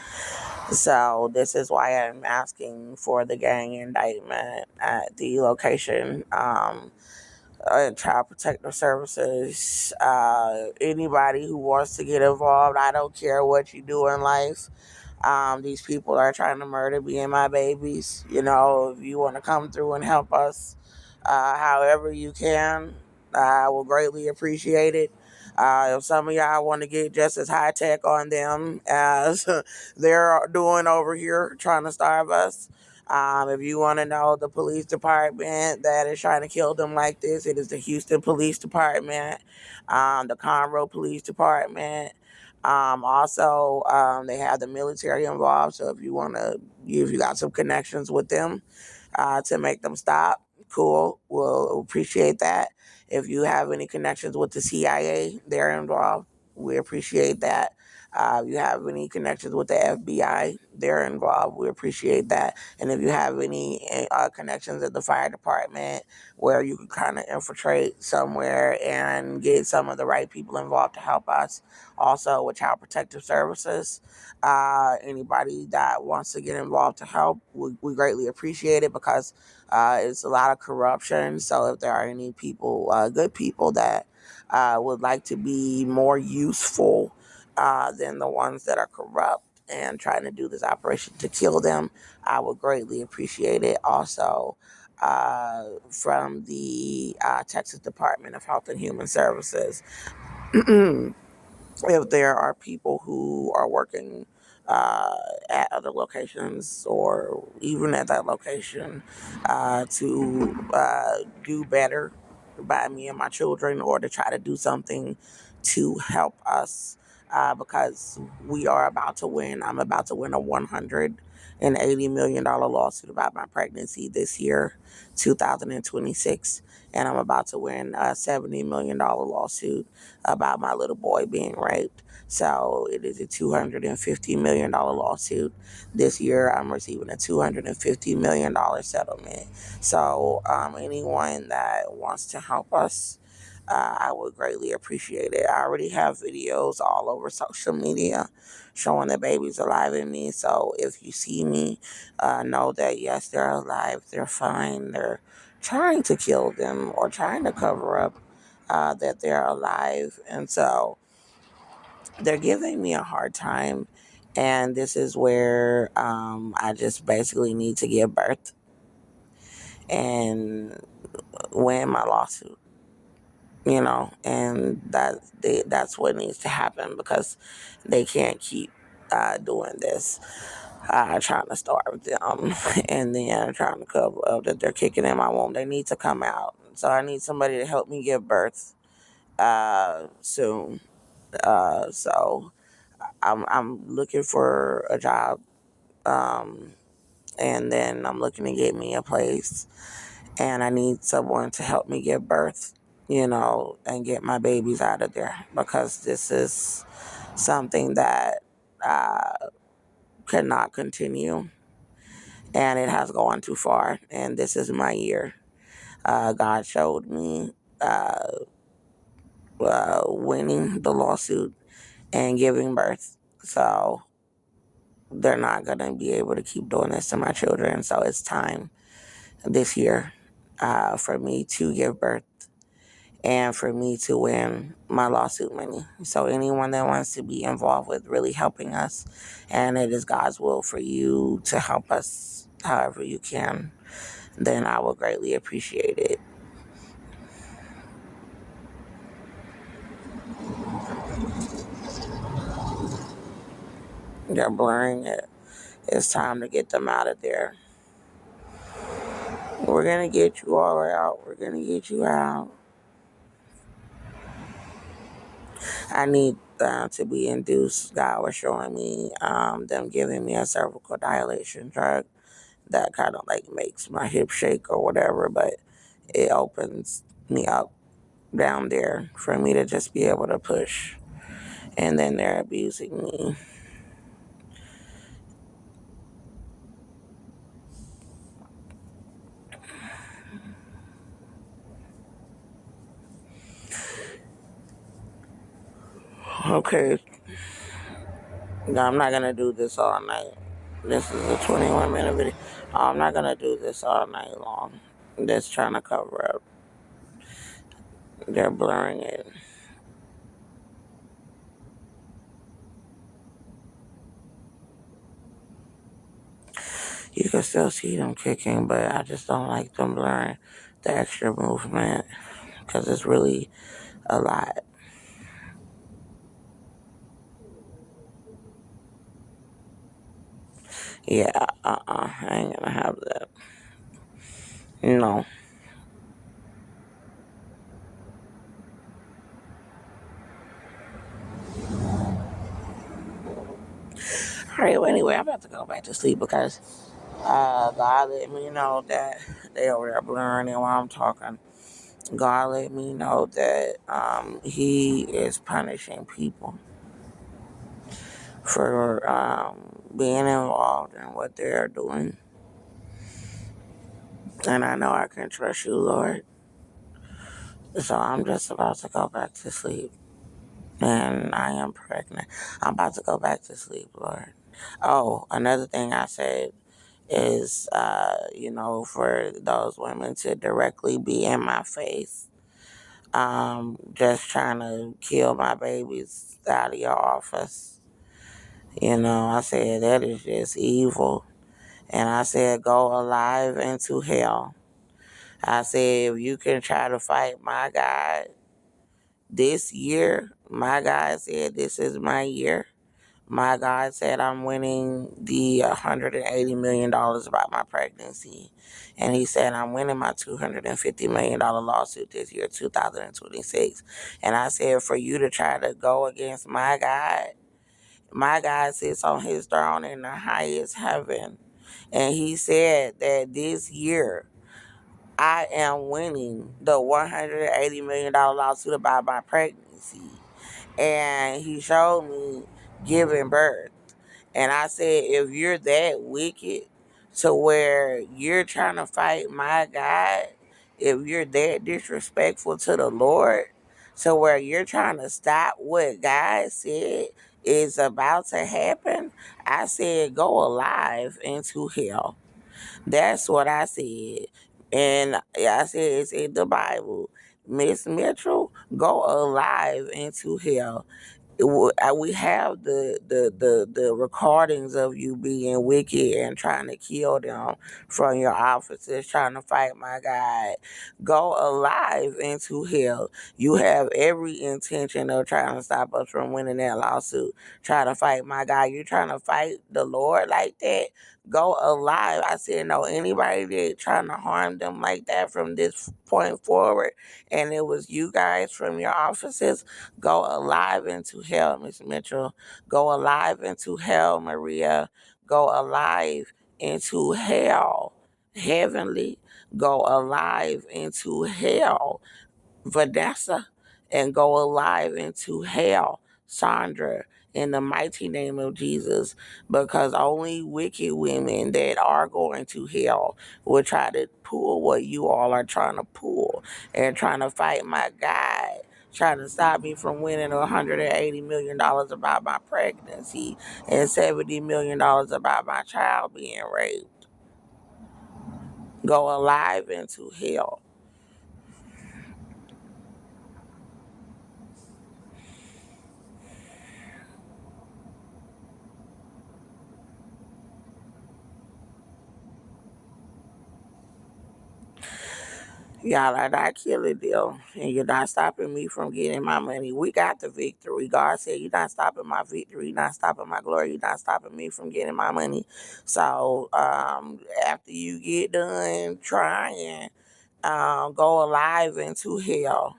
S1: So this is why I'm asking for the gang indictment at the location. Child Protective Services, anybody who wants to get involved, I don't care what you do in life. These people are trying to murder me and my babies. You know, if you want to come through and help us, however you can, I will greatly appreciate it. If some of y'all want to get just as high tech on them as they're doing over here trying to starve us, if you want to know the police department that is trying to kill them like this, it is the Houston Police Department, the Conroe Police Department. Also, they have the military involved. So if you got some connections with them to make them stop, cool. We'll appreciate that. If you have any connections with the CIA, they're involved. We appreciate that. If you have any connections with the FBI, they're involved. We appreciate that. And if you have any connections at the fire department where you can kind of infiltrate somewhere and get some of the right people involved to help us, also with Child Protective Services, anybody that wants to get involved to help, we greatly appreciate it because it's a lot of corruption. So if there are any people, good people that would like to be more useful than the ones that are corrupt and trying to do this operation to kill them, I would greatly appreciate it. Also, from the Texas Department of Health and Human Services, if there are people who are working at other locations or even at that location to do better by me and my children or to try to do something to help us because we are about to win. I'm about to win a $180 million lawsuit about my pregnancy this year, 2026. And I'm about to win a $70 million lawsuit about my little boy being raped. So it is a $250 million lawsuit. This year I'm receiving a $250 million settlement. So anyone that wants to help us, I would greatly appreciate it. I already have videos all over social media showing the babies alive in me. So if you see me, know that yes, they're alive, they're fine, they're trying to kill them or trying to cover up that they're alive. And so they're giving me a hard time. And this is where I just basically need to give birth and win my lawsuit. and that's what needs to happen, because they can't keep doing this, trying to starve them and then trying to cover up that they're kicking in my womb. They need to come out. So I need somebody to help me give birth soon. So I'm looking for a job, and then I'm looking to get me a place, and I need someone to help me give birth, and get my babies out of there, because this is something that cannot continue, and it has gone too far, and this is my year. God showed me winning the lawsuit and giving birth. So they're not going to be able to keep doing this to my children. So it's time this year for me to give birth and for me to win my lawsuit money. So anyone that wants to be involved with really helping us, and it is God's will for you to help us however you can, then I will greatly appreciate it. They're blurring it. It's time to get them out of there. We're going to get you all out. We're going to get you out. I need to be induced. God was showing me them giving me a cervical dilation drug that kind of like makes my hip shake or whatever, but it opens me up down there for me to just be able to push. And then they're abusing me. Okay, no, I'm not gonna do this all night. This is a 21-minute video. I'm not gonna do this all night long. Just trying to cover up. They're blurring it. You can still see them kicking, but I just don't like them blurring the extra movement, because it's really a lot. Yeah, I ain't gonna have that. No. Alright, well, anyway, I'm about to go back to sleep, because God let me know that they over there blurring it while I'm talking. God let me know that He is punishing people for being involved in what they're doing. And I know I can trust you, Lord. So I'm just about to go back to sleep. And I am pregnant. I'm about to go back to sleep, Lord. Oh, another thing I said is, for those women to directly be in my face, just trying to kill my babies out of your office. I said, that is just evil. And I said, go alive into hell. I said, if you can try to fight my God this year, my God said, this is my year. My God said I'm winning the $180 million about my pregnancy. And He said I'm winning my $250 million lawsuit this year, 2026. And I said, for you to try to go against my God sits on His throne in the highest heaven. And He said that this year I am winning the $180 million lawsuit about my pregnancy. And He showed me giving birth. And I said, if you're that wicked to where you're trying to fight my God, if you're that disrespectful to the Lord, to where you're trying to stop what God said is about to happen, I said, go alive into hell. That's what I said. And I said, it's in the Bible. Miss Mitchell, go alive into hell.
S3: we have the recordings of you being wicked and trying to kill them from your offices, trying to fight my God. Go alive into hell. You have every intention of trying to stop us from winning that lawsuit. Try to fight my God. You trying to fight the Lord like that? Go alive. I said, no, anybody that trying to harm them like that from this point forward, and it was you guys from your offices, go alive into hell, Miss Mitchell. Go alive into hell, Maria. Go alive into hell, Heavenly. Go alive into hell, Vanessa, and go alive into hell, Sandra, in the mighty name of Jesus, because only wicked women that are going to hell will try to pull what you all are trying to pull and trying to fight my God, trying to stop me from winning $180 million about my pregnancy and $70 million about my child being raped. Go alive into hell. Y'all are not killing them, and you're not stopping me from getting my money. We got the victory. God said, you're not stopping my victory. You're not stopping my glory. You're not stopping me from getting my money. So after you get done trying, go alive into hell.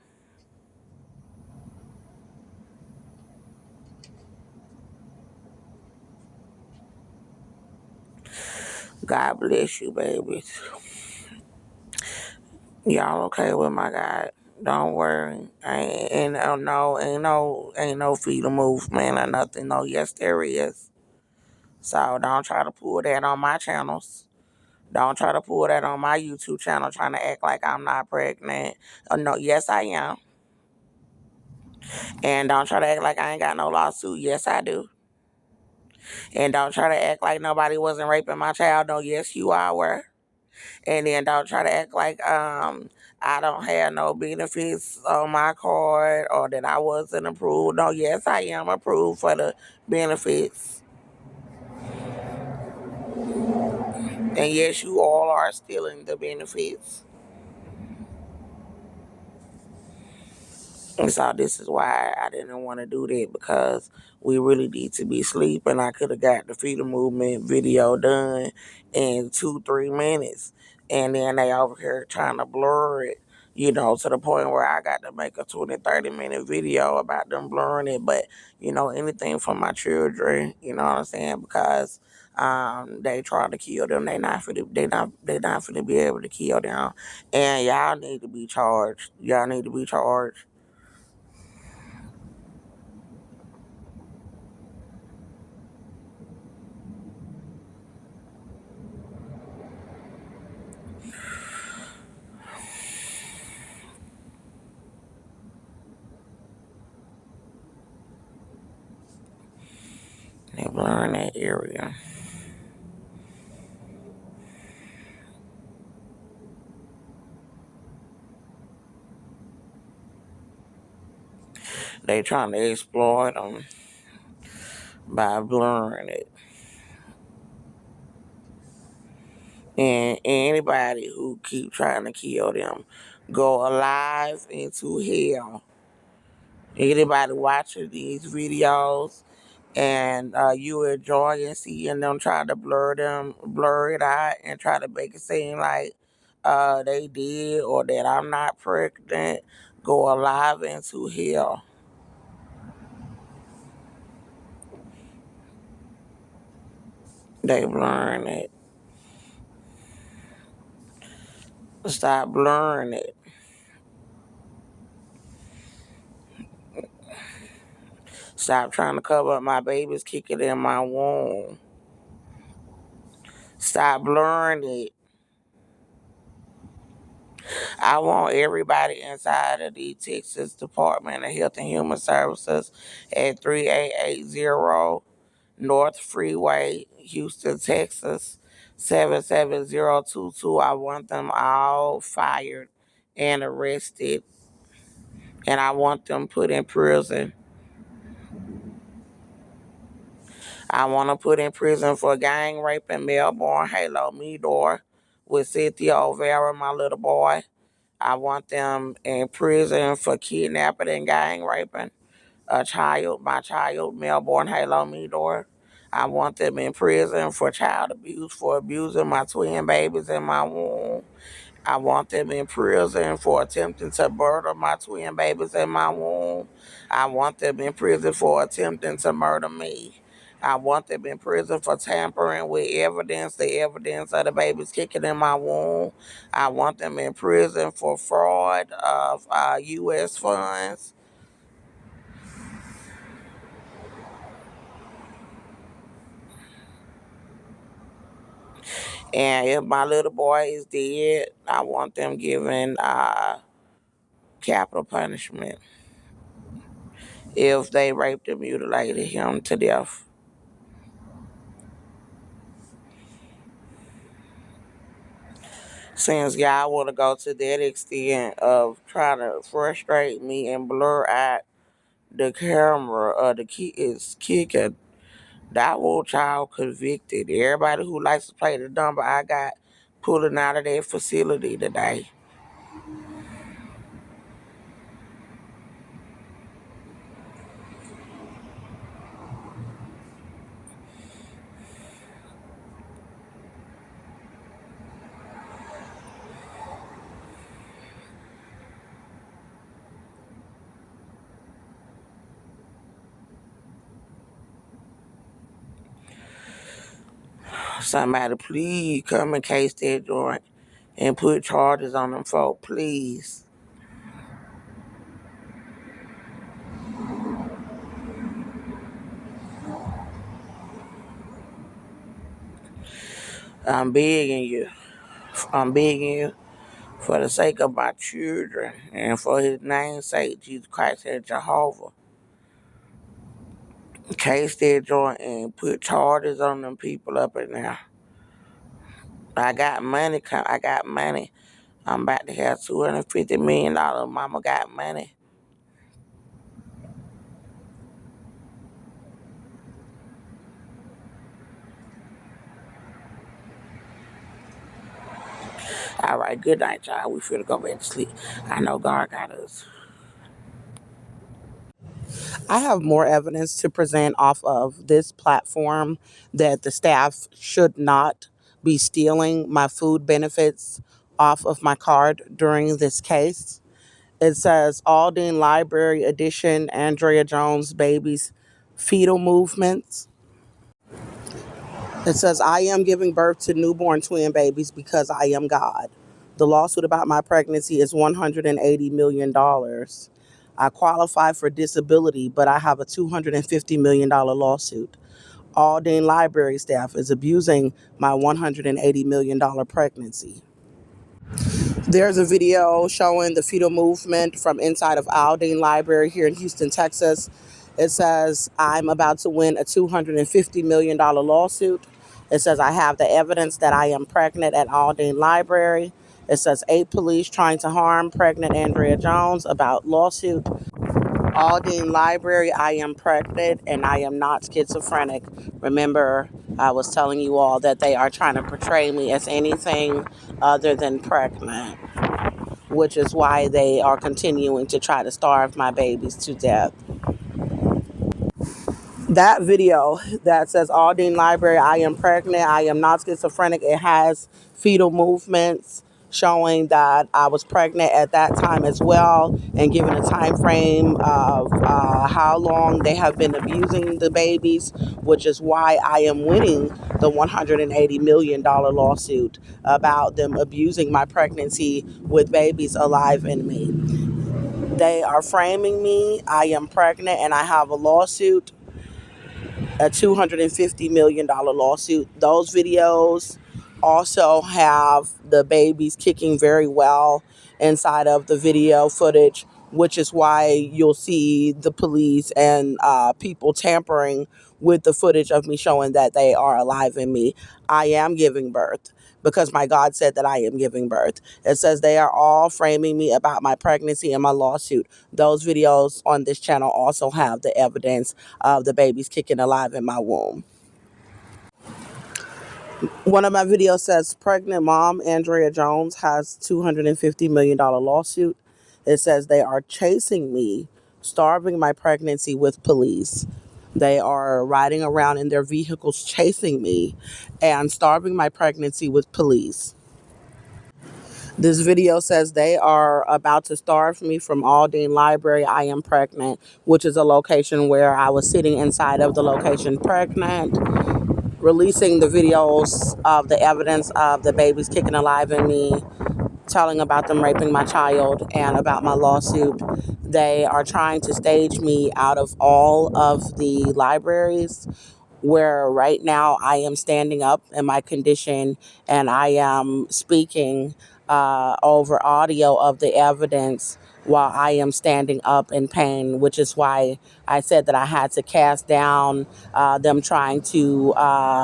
S3: God bless you, babies. Y'all okay with my God? Don't worry. Ain't no freedom movement or nothing. No, yes there is. So don't try to pull that on my channels. Don't try to pull that on my YouTube channel trying to act like I'm not pregnant. No, yes I am. And don't try to act like I ain't got no lawsuit. Yes I do. And don't try to act like nobody wasn't raping my child. No, yes you all were. And then don't try to act like I don't have no benefits on my card or that I wasn't approved. No, yes I am approved for the benefits. And yes, you all are stealing the benefits. And so this is why I didn't want to do that, because we really need to be sleeping. I could have got the Freedom Movement video done in 2-3 minutes. And then they over here trying to blur it, to the point where I got to make a 20-30 minute video about them blurring it. But, anything for my children, you know what I'm saying? Because they trying to kill them. They not finna be able to kill them. And y'all need to be charged. Y'all need to be charged. They blurring that area. They trying to exploit them by blurring it. And anybody who keep trying to kill them, go alive into hell. Anybody watching these videos and you enjoying seeing them try to blur it out and try to make it seem like they did or that I'm not pregnant, go alive into hell. They blurring it. Stop blurring it. Stop trying to cover up my babies kicking in my womb. Stop blurring it. I want everybody inside of the Texas Department of Health and Human Services at 3880 North Freeway, Houston, Texas, 77022. I want them all fired and arrested. And I want them put in prison. I want to put in prison for gang raping Melbourne Halo Meador with Cynthia O'Vara, my little boy. I want them in prison for kidnapping and gang raping my child, Melbourne Halo Meador. I want them in prison for child abuse, for abusing my twin babies in my womb. I want them in prison for attempting to murder my twin babies in my womb. I want them in prison for attempting to murder me. I want them in prison for tampering with evidence, the evidence of the babies kicking in my womb. I want them in prison for fraud of U.S. funds. And if my little boy is dead, I want them given capital punishment if they raped and mutilated him to death. Since y'all want to go to that extent of trying to frustrate me and blur out the camera of the kids kicking, that will child convicted. Everybody who likes to play the number I got pulling out of that facility today. Somebody please come and case that joint and put charges on them folk, please. I'm begging you. I'm begging you for the sake of my children and for his name's sake, Jesus Christ and Jehovah. Case that joint and put charges on them people up in there. I got money. I got money. I'm about to have $250 million. Mama got money. All right, good night, y'all. We finna go back to sleep. I know God got us.
S1: I have more evidence to present off of this platform that the staff should not be stealing my food benefits off of my card during this case. It says Aldine Library Edition, Andrea Jones Babies Fetal Movements. It says, I am giving birth to newborn twin babies because I am God. The lawsuit about my pregnancy is $180 million. I qualify for disability, but I have a $250 million lawsuit. Aldine Library staff is abusing my $180 million pregnancy. There's a video showing the fetal movement from inside of Aldine Library here in Houston, Texas. It says, I'm about to win a $250 million lawsuit. It says, I have the evidence that I am pregnant at Aldine Library. It says, 8 police trying to harm pregnant Andrea Jones about lawsuit. Aldine Library, I am pregnant and I am not schizophrenic. Remember, I was telling you all that they are trying to portray me as anything other than pregnant, which is why they are continuing to try to starve my babies to death. That video that says Aldine Library, I am pregnant, I am not schizophrenic, it has fetal movements showing that I was pregnant at that time as well, and given a time frame of how long they have been abusing the babies, which is why I am winning the $180 million lawsuit about them abusing my pregnancy with babies alive in me. They are framing me. I am pregnant and I have a lawsuit, a $250 million lawsuit. Those videos also have the babies kicking very well inside of the video footage, which is why you'll see the police and people tampering with the footage of me showing that they are alive in me. I am giving birth because my God said that I am giving birth. It says they are all framing me about my pregnancy and my lawsuit. Those videos on this channel also have the evidence of the babies kicking alive in my womb.
S3: One of my videos says pregnant mom Andrea Jones has $250 million lawsuit. It says they are chasing me, starving my pregnancy with police. They are riding around in their vehicles chasing me and starving my pregnancy with police. This video says they are about to starve me from Aldine Library. I am pregnant, which is a location where I was sitting inside of the location pregnant, releasing the videos of the evidence of the babies kicking alive in me, telling about them raping my child, and about my lawsuit. They are trying to stage me out of all of the libraries where right now I am standing up in my condition and I am speaking over audio of the evidence while I am standing up in pain, which is why I said that I had to cast down them trying to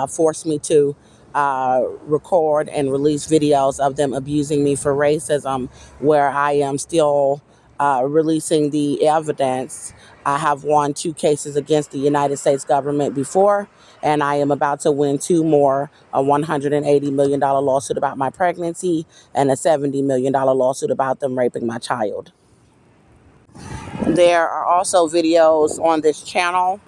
S3: force me to record and release videos of them abusing me for racism, where I am still releasing the evidence. I have won 2 cases against the United States government before, and I am about to win 2 more, a $180 million lawsuit about my pregnancy and a $70 million lawsuit about them raping my child. There are also videos on this channel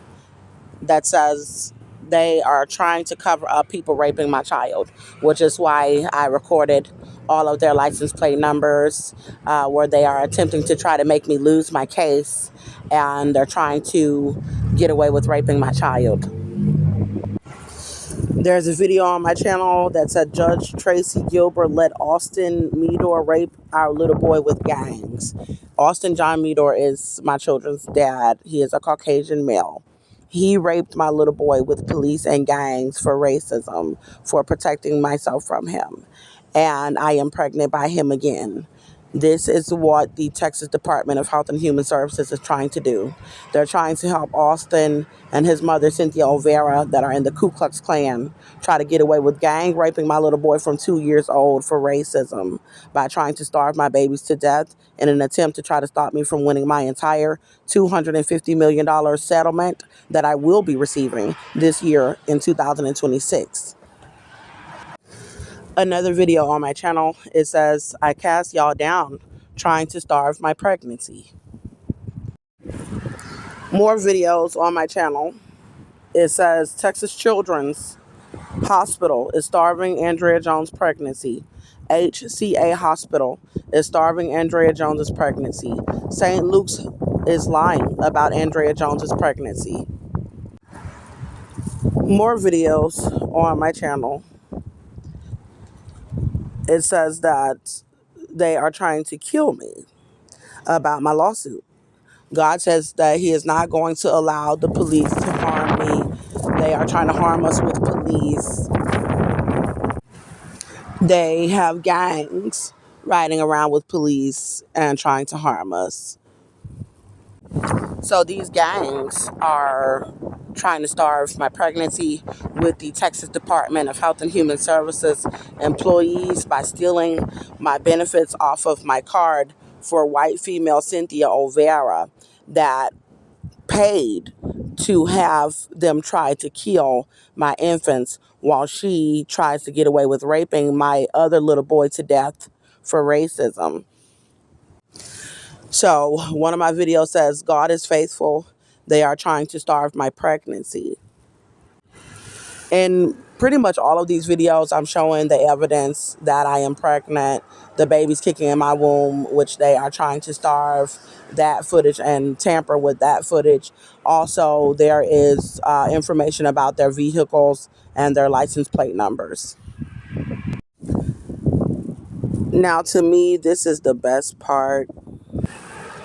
S3: that says they are trying to cover up people raping my child, which is why I recorded all of their license plate numbers, where they are attempting to try to make me lose my case, and they're trying to get away with raping my child. There's a video on my channel that said Judge Tracy Gilbert let Austin Meador rape our little boy with gangs. Austin John Meador is my children's dad. He is a Caucasian male. He raped my little boy with police and gangs for racism, for protecting myself from him. And I am pregnant by him again. This is what the Texas Department of Health and Human Services is trying to do. They're trying to help Austin and his mother, Cynthia Olvera, that are in the Ku Klux Klan, try to get away with gang raping my little boy from 2 years old for racism by trying to starve my babies to death in an attempt to try to stop me from winning my entire $250 million settlement that I will be receiving this year in 2026. Another video on my channel, it says, I cast y'all down trying to starve my pregnancy. More videos on my channel. It says Texas Children's Hospital is starving Andrea Jones' pregnancy. HCA Hospital is starving Andrea Jones' pregnancy. St. Luke's is lying about Andrea Jones' pregnancy. More videos on my channel. It says that they are trying to kill me about my lawsuit. God says that he is not going to allow the police to harm me. They are trying to harm us with police. They have gangs riding around with police and trying to harm us. So these gangs are trying to starve my pregnancy with the Texas Department of Health and Human Services employees by stealing my benefits off of my card for white female Cynthia Olvera that paid to have them try to kill my infants while she tries to get away with raping my other little boy to death for racism. So one of my videos says, God is faithful. They are trying to starve my pregnancy. In pretty much all of these videos, I'm showing the evidence that I am pregnant, the baby's kicking in my womb, which they are trying to starve that footage and tamper with that footage. Also, there is information about their vehicles and their license plate numbers. Now, to me, this is the best part.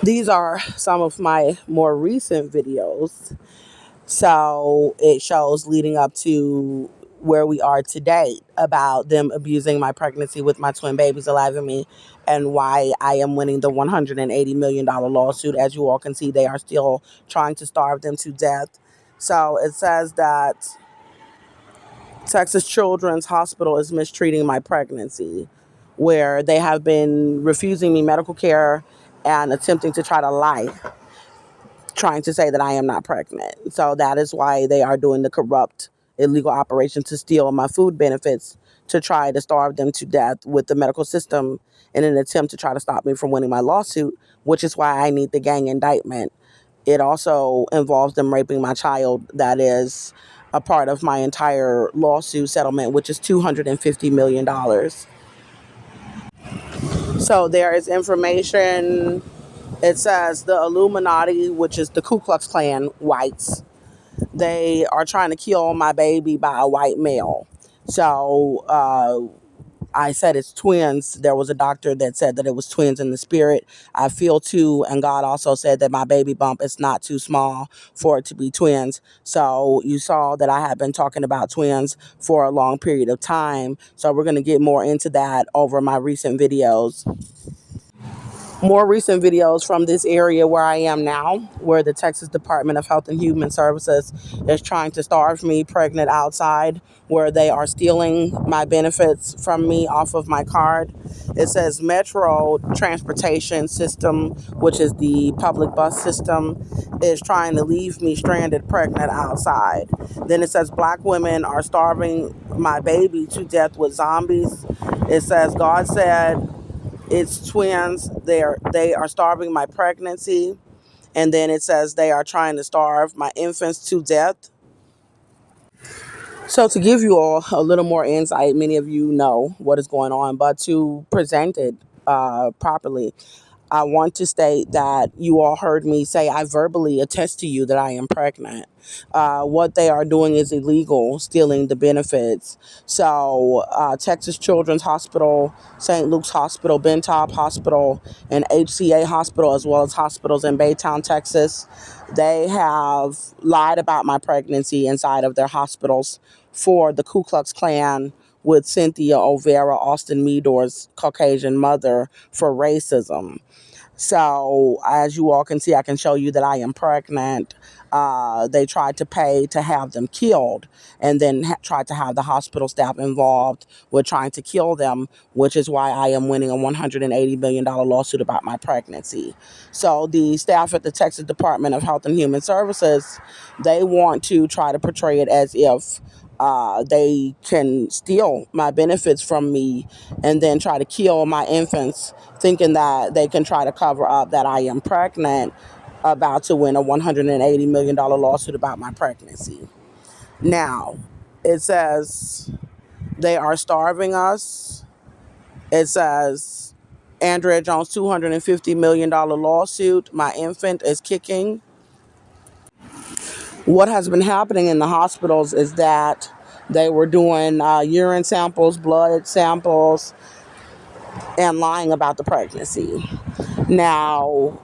S3: These are some of my more recent videos. So it shows leading up to where we are today about them abusing my pregnancy with my twin babies alive in me, and why I am winning the $180 million lawsuit. As you all can see, they are still trying to starve them to death. So it says that Texas Children's Hospital is mistreating my pregnancy, where they have been refusing me medical care and attempting to try to lie, trying to say that I am not pregnant. So that is why they are doing the corrupt illegal operation to steal my food benefits to try to starve them to death with the medical system in an attempt to try to stop me from winning my lawsuit, which is why I need the gang indictment. It also involves them raping my child. That is a part of my entire lawsuit settlement, which is $250 million. So there is information. It says the Illuminati, which is the Ku Klux Klan whites, they are trying to kill my baby by a white male. So I said it's twins. There was a doctor that said that it was twins in the spirit. I feel two, and God also said that my baby bump is not too small for it to be twins. So you saw that I have been talking about twins for a long period of time. So we're going to get more into that over my recent videos. More recent videos from this area where I am now, where the Texas Department of Health and Human Services is trying to starve me pregnant outside, where they are stealing my benefits from me off of my card. It says Metro Transportation System, which is the public bus system, is trying to leave me stranded pregnant outside. Then it says black women are starving my baby to death with zombies. It says God said it's twins. They are starving my pregnancy. And then it says they are trying to starve my infants to death. So to give you all a little more insight, many of you know what is going on, but to present it properly, I want to state that you all heard me say I verbally attest to you that I am pregnant. What they are doing is illegal, stealing the benefits. So Texas Children's Hospital, St. Luke's Hospital, Bentop Hospital, and HCA Hospital, as well as hospitals in Baytown, Texas, they have lied about my pregnancy inside of their hospitals for the Ku Klux Klan with Cynthia Overa, Austin Meador's Caucasian mother, for racism. So as you all can see, I can show you that I am pregnant. They tried to pay to have them killed, and then tried to have the hospital staff involved with trying to kill them, which is why I am winning a $180 million lawsuit about my pregnancy. So the staff at the Texas Department of Health and Human Services, they want to try to portray it as if they can steal my benefits from me and then try to kill my infants, thinking that they can try to cover up that I am pregnant, about to win a $180 million lawsuit about my pregnancy. Now, it says they are starving us. It says Andrea Jones $250 million lawsuit. My infant is kicking. What has been happening in the hospitals is that they were doing urine samples, blood samples, and lying about the pregnancy. Now,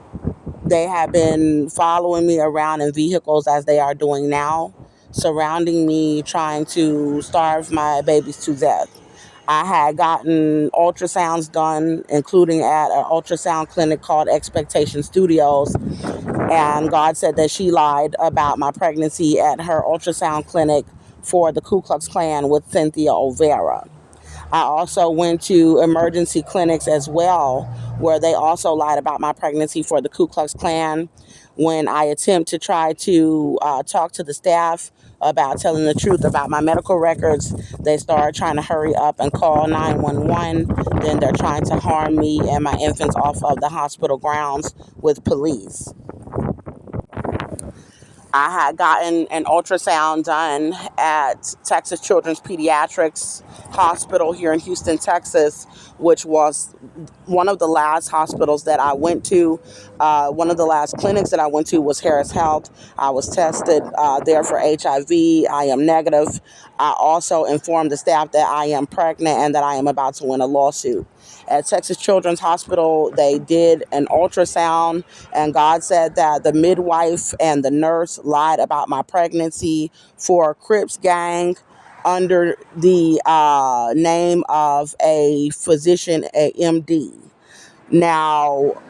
S3: they have been following me around in vehicles as they are doing now, surrounding me, trying to starve my babies to death. I had gotten ultrasounds done, including at an ultrasound clinic called Expectation Studios. And God said that she lied about my pregnancy at her ultrasound clinic for the Ku Klux Klan with Cynthia Overa. I also went to emergency clinics as well, where they also lied about my pregnancy for the Ku Klux Klan. When I attempt to try to talk to the staff about telling the truth about my medical records, they start trying to hurry up and call 911. Then they're trying to harm me and my infants off of the hospital grounds with police. I had gotten an ultrasound done at Texas Children's Pediatrics Hospital here in Houston, Texas, which was one of the last hospitals that I went to. One of the last clinics that I went to was Harris Health. I was tested there for HIV. I am negative. I also informed the staff that I am pregnant and that I am about to win a lawsuit. At Texas Children's Hospital, they did an ultrasound, and God said that the midwife and the nurse lied about my pregnancy for a Crips gang under the name of a physician, a MD. Now,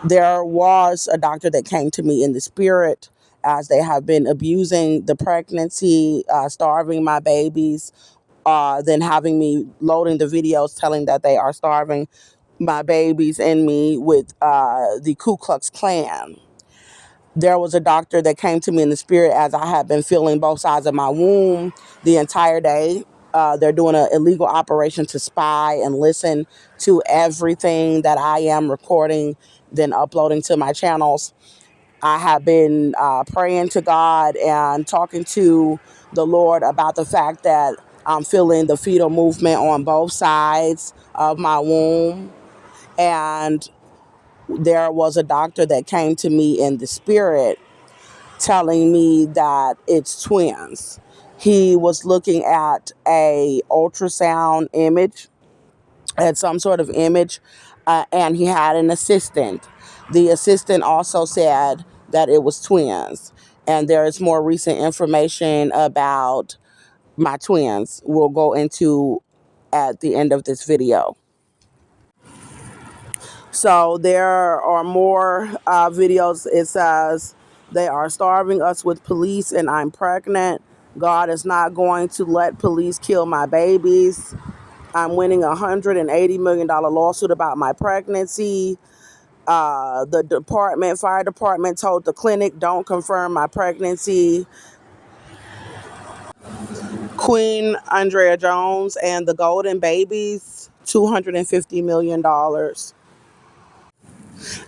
S3: there was a doctor that came to me in the spirit, as they have been abusing the pregnancy, starving my babies, then having me loading the videos telling that they are starving my babies and me with the Ku Klux Klan. There was a doctor that came to me in the spirit as I had been feeling both sides of my womb the entire day. They're doing an illegal operation to spy and listen to everything that I am recording, then uploading to my channels. I have been praying to God and talking to the Lord about the fact that I'm feeling the fetal movement on both sides of my womb. And there was a doctor that came to me in the spirit telling me that it's twins. He was looking at a ultrasound image, at some sort of image, and he had an assistant. The assistant also said that it was twins. And there is more recent information about my twins we'll go into at the end of this video. So there are more videos. It says, they are starving us with police and I'm pregnant. God is not going to let police kill my babies. I'm winning $180 million lawsuit about my pregnancy. The fire department told the clinic, don't confirm my pregnancy. Queen Andrea Jones and the Golden Babies, $250 million.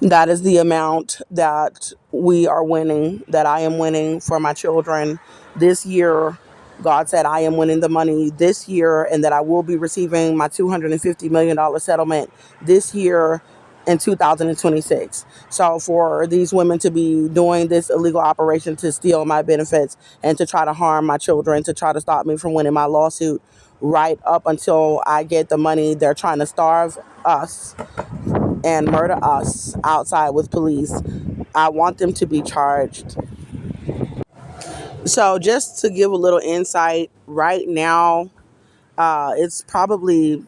S3: That is the amount that we are winning, that I am winning for my children this year. God said I am winning the money this year and that I will be receiving my $250 million settlement this year in 2026. So for these women to be doing this illegal operation to steal my benefits and to try to harm my children, to try to stop me from winning my lawsuit right up until I get the money, they're trying to starve us and murder us outside with police. I want them to be charged. So just to give a little insight, right now, it's probably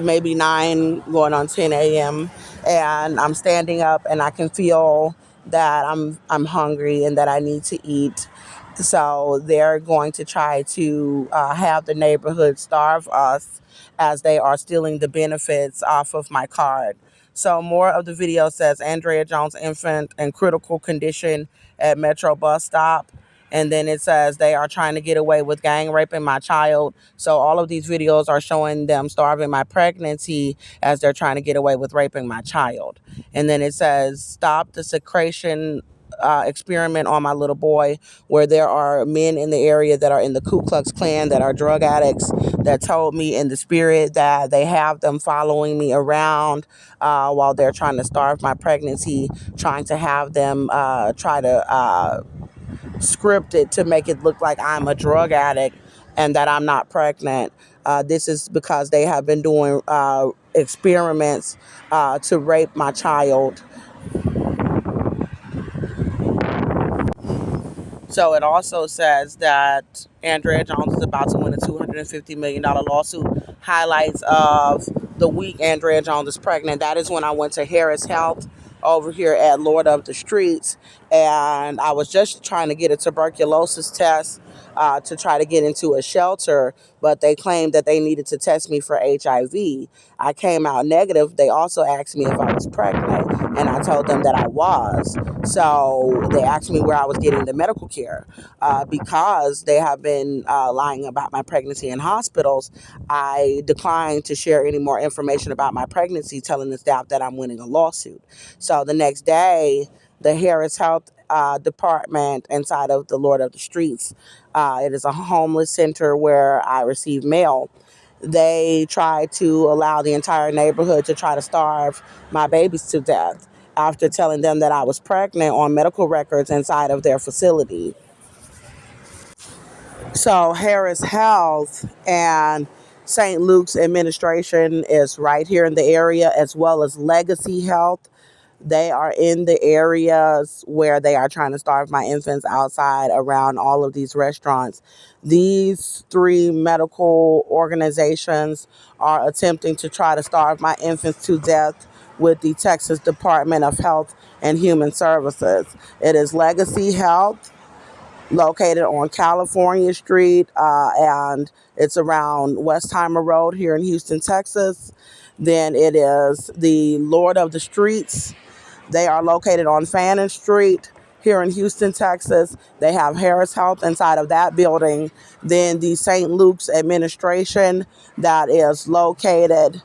S3: maybe 9 going on 10 a.m. and I'm standing up and I can feel that I'm hungry and that I need to eat. So they're going to try to have the neighborhood starve us as they are stealing the benefits off of my card. So more of the video says Andrea Jones infant in critical condition at Metro bus stop. And then it says they are trying to get away with gang raping my child. So all of these videos are showing them starving my pregnancy as they're trying to get away with raping my child. And then it says stop the secretion experiment on my little boy, where there are men in the area that are in the Ku Klux Klan that are drug addicts that told me in the spirit that they have them following me around while they're trying to starve my pregnancy, trying to have them try to script it to make it look like I'm a drug addict and that I'm not pregnant. This is because they have been doing experiments to rape my child. So it also says that Andrea Jones is about to win a $250 million lawsuit. Highlights of the week Andrea Jones is pregnant. That is when I went to Harris Health over here at Lord of the Streets. And I was just trying to get a tuberculosis test to try to get into a shelter, but they claimed that they needed to test me for HIV. I came out negative. They also asked me if I was pregnant, and I told them that I was. So they asked me where I was getting the medical care. Because they have been lying about my pregnancy in hospitals, I declined to share any more information about my pregnancy, telling the staff that I'm winning a lawsuit. So the next day, the Harris Health Department inside of the Lord of the Streets, it is a homeless center where I receive mail. They tried to allow the entire neighborhood to try to starve my babies to death after telling them that I was pregnant on medical records inside of their facility. So Harris Health and St. Luke's administration is right here in the area, as well as Legacy Health. They are in the areas where they are trying to starve my infants outside around all of these restaurants. These three medical organizations are attempting to try to starve my infants to death with the Texas Department of Health and Human Services. It is Legacy Health, located on California Street, and it's around Westheimer Road here in Houston, Texas. Then it is the Lord of the Streets. They are located on Fannin Street here in Houston, Texas. They have Harris Health inside of that building. Then the St. Luke's administration that is located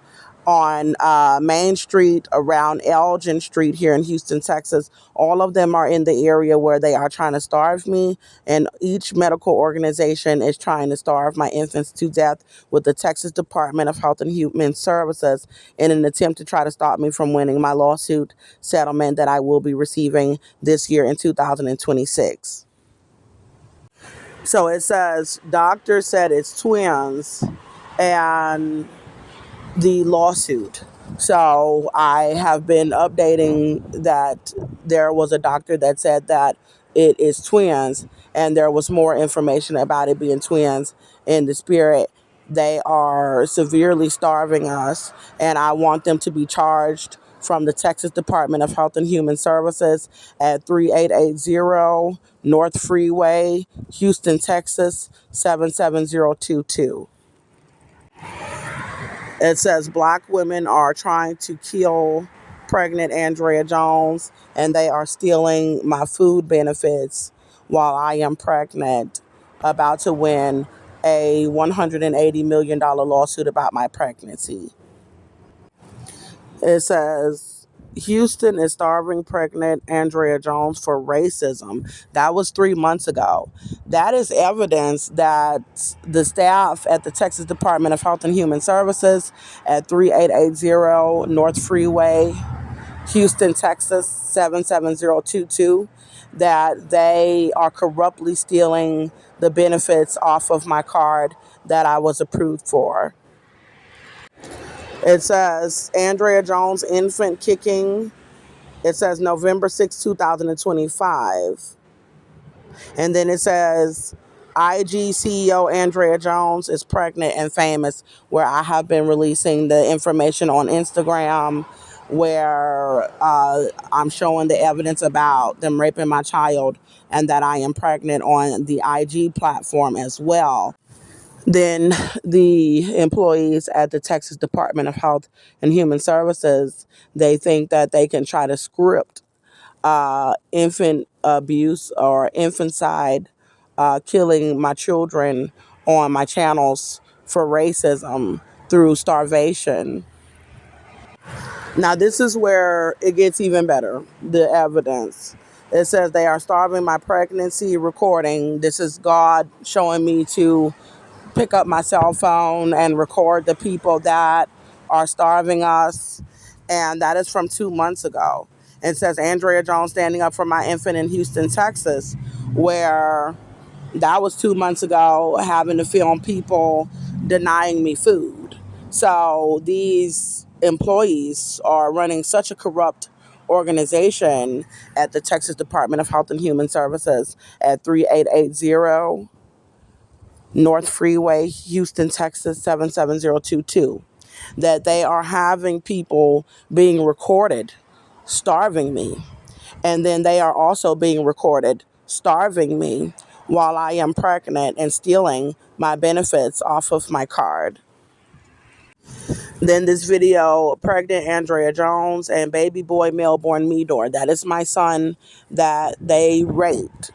S3: on Main Street around Elgin Street here in Houston, Texas. All of them are in the area where they are trying to starve me, and each medical organization is trying to starve my infants to death with the Texas Department of Health and Human Services in an attempt to try to stop me from winning my lawsuit settlement that I will be receiving this year in 2026. So it says, doctor said it's twins, and the lawsuit. So I have been updating that there was a doctor that said that it is twins, and there was more information about it being twins in the spirit. They are severely starving us, and I want them to be charged from the Texas Department of Health and Human Services at 3880 North Freeway, Houston, Texas 77022. It says black women are trying to kill pregnant Andrea Jones, and they are stealing my food benefits while I am pregnant, about to win a $180 million lawsuit about my pregnancy. It says Houston is starving pregnant Andrea Jones for racism. That was 3 months ago. That is evidence that the staff at the Texas Department of Health and Human Services at 3880 North Freeway, Houston, Texas 77022, that they are corruptly stealing the benefits off of my card that I was approved for. It says Andrea Jones infant kicking. It says November 6, 2025. And then it says IG CEO Andrea Jones is pregnant and famous, where I have been releasing the information on Instagram where I'm showing the evidence about them raping my child and that I am pregnant on the IG platform as well. Then the employees at the Texas Department of Health and Human Services, they think that they can try to script infant abuse or infanticide, killing my children on my channels for racism through starvation. Now, this is where it gets even better, the evidence. It says they are starving my pregnancy recording. This is God showing me to pick up my cell phone and record the people that are starving us. And that is from 2 months ago. It says Andrea Jones standing up for my infant in Houston, Texas, where that was 2 months ago, having to film people denying me food. So these employees are running such a corrupt organization at the Texas Department of Health and Human Services at 3880 North Freeway, Houston, Texas 77022, that they are having people being recorded starving me. And then they are also being recorded starving me while I am pregnant and stealing my benefits off of my card. Then this video, pregnant Andrea Jones and baby boy Melbourne Meador. That is my son that they raped,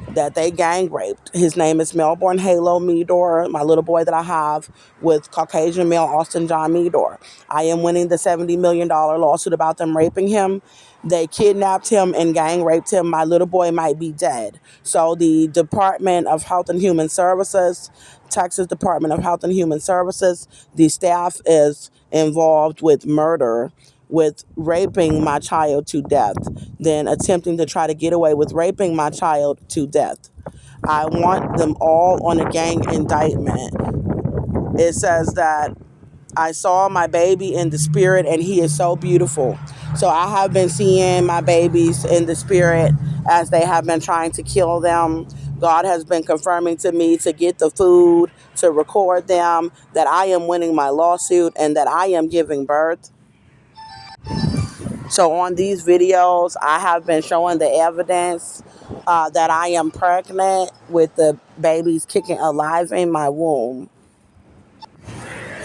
S3: that they gang raped. His name is Melbourne Halo Meador, my little boy that I have with Caucasian male Austin John Meador. I am winning the $70 million lawsuit about them raping him. They kidnapped him and gang raped him. My little boy might be dead. So the Department of Health and Human Services, Texas Department of Health and Human Services, the staff is involved with murder, with raping my child to death, then attempting to try to get away with raping my child to death. I want them all on a gang indictment. It says that I saw my baby in the spirit and he is so beautiful. So I have been seeing my babies in the spirit as they have been trying to kill them. God has been confirming to me to get the food, to record them, that I am winning my lawsuit and that I am giving birth. So on these videos, I have been showing the evidence that I am pregnant with the babies kicking alive in my womb.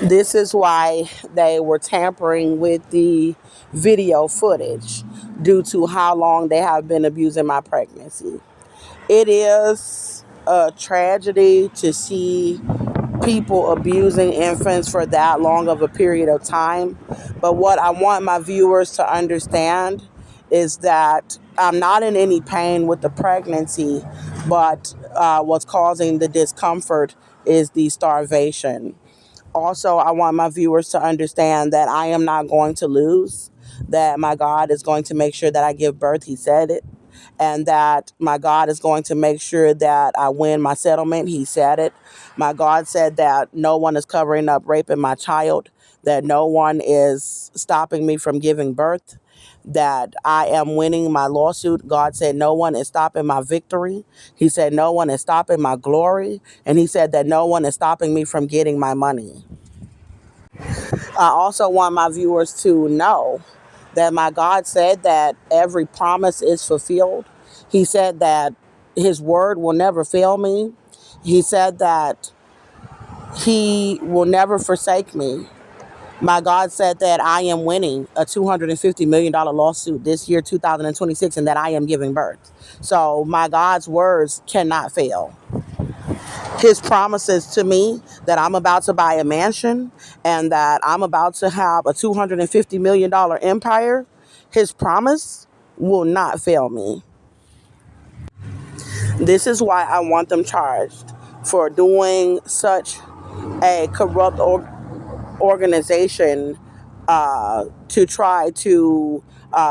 S3: This is why they were tampering with the video footage. due to how long they have been abusing my pregnancy. It is a tragedy to see people abusing infants for that long of a period of time. But what I want my viewers to understand is that I'm not in any pain with the pregnancy, but what's causing the discomfort is the starvation. Also, I want my viewers to understand that I am not going to lose, that my God is going to make sure that I give birth. He said it. And that my God is going to make sure that I win my settlement. He said it. My God said that no one is covering up raping my child, that no one is stopping me from giving birth, that I am winning my lawsuit. God said no one is stopping my victory. He said no one is stopping my glory. And he said that no one is stopping me from getting my money. I also want my viewers to know that my God said that every promise is fulfilled. He said that his word will never fail me. He said that he will never forsake me. My God said that I am winning a $250 million lawsuit this year, 2026, and that I am giving birth. So my God's words cannot fail. His promises to me that I'm about to buy a mansion and that I'm about to have a $250 million empire, his promise will not fail me. This is why I want them charged for doing such a corrupt organization to try to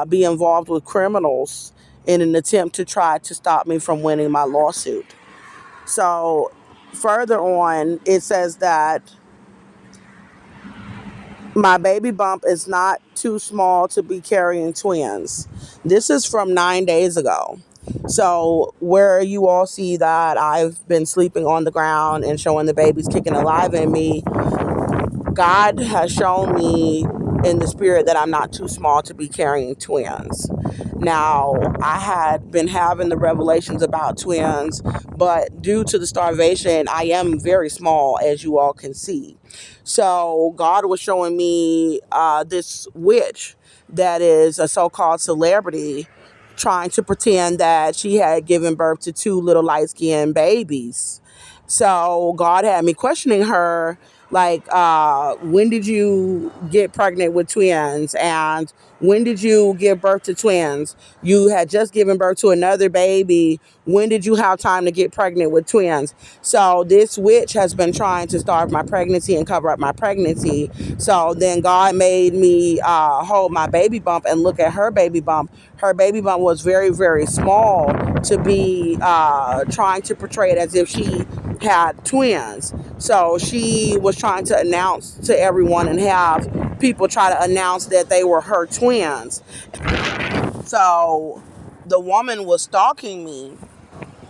S3: be involved with criminals in an attempt to try to stop me from winning my lawsuit. So further on, it says that my baby bump is not too small to be carrying twins. This is from 9 days ago. So where you all see that I've been sleeping on the ground and showing the babies kicking alive in me, God has shown me in the spirit that I'm not too small to be carrying twins. Now, I had been having the revelations about twins, but due to the starvation, I am very small, as you all can see. So God was showing me this witch that is a so-called celebrity trying to pretend that she had given birth to two little light-skinned babies. So God had me questioning her, like, when did you get pregnant with twins? And when did you give birth to twins? You had just given birth to another baby. When did you have time to get pregnant with twins? So this witch has been trying to starve my pregnancy and cover up my pregnancy. So then God made me hold my baby bump and look at her baby bump. Her baby bump was very, very small to be trying to portray it as if she had twins. So she was trying to announce to everyone and have people try to announce that they were her twins. So the woman was stalking me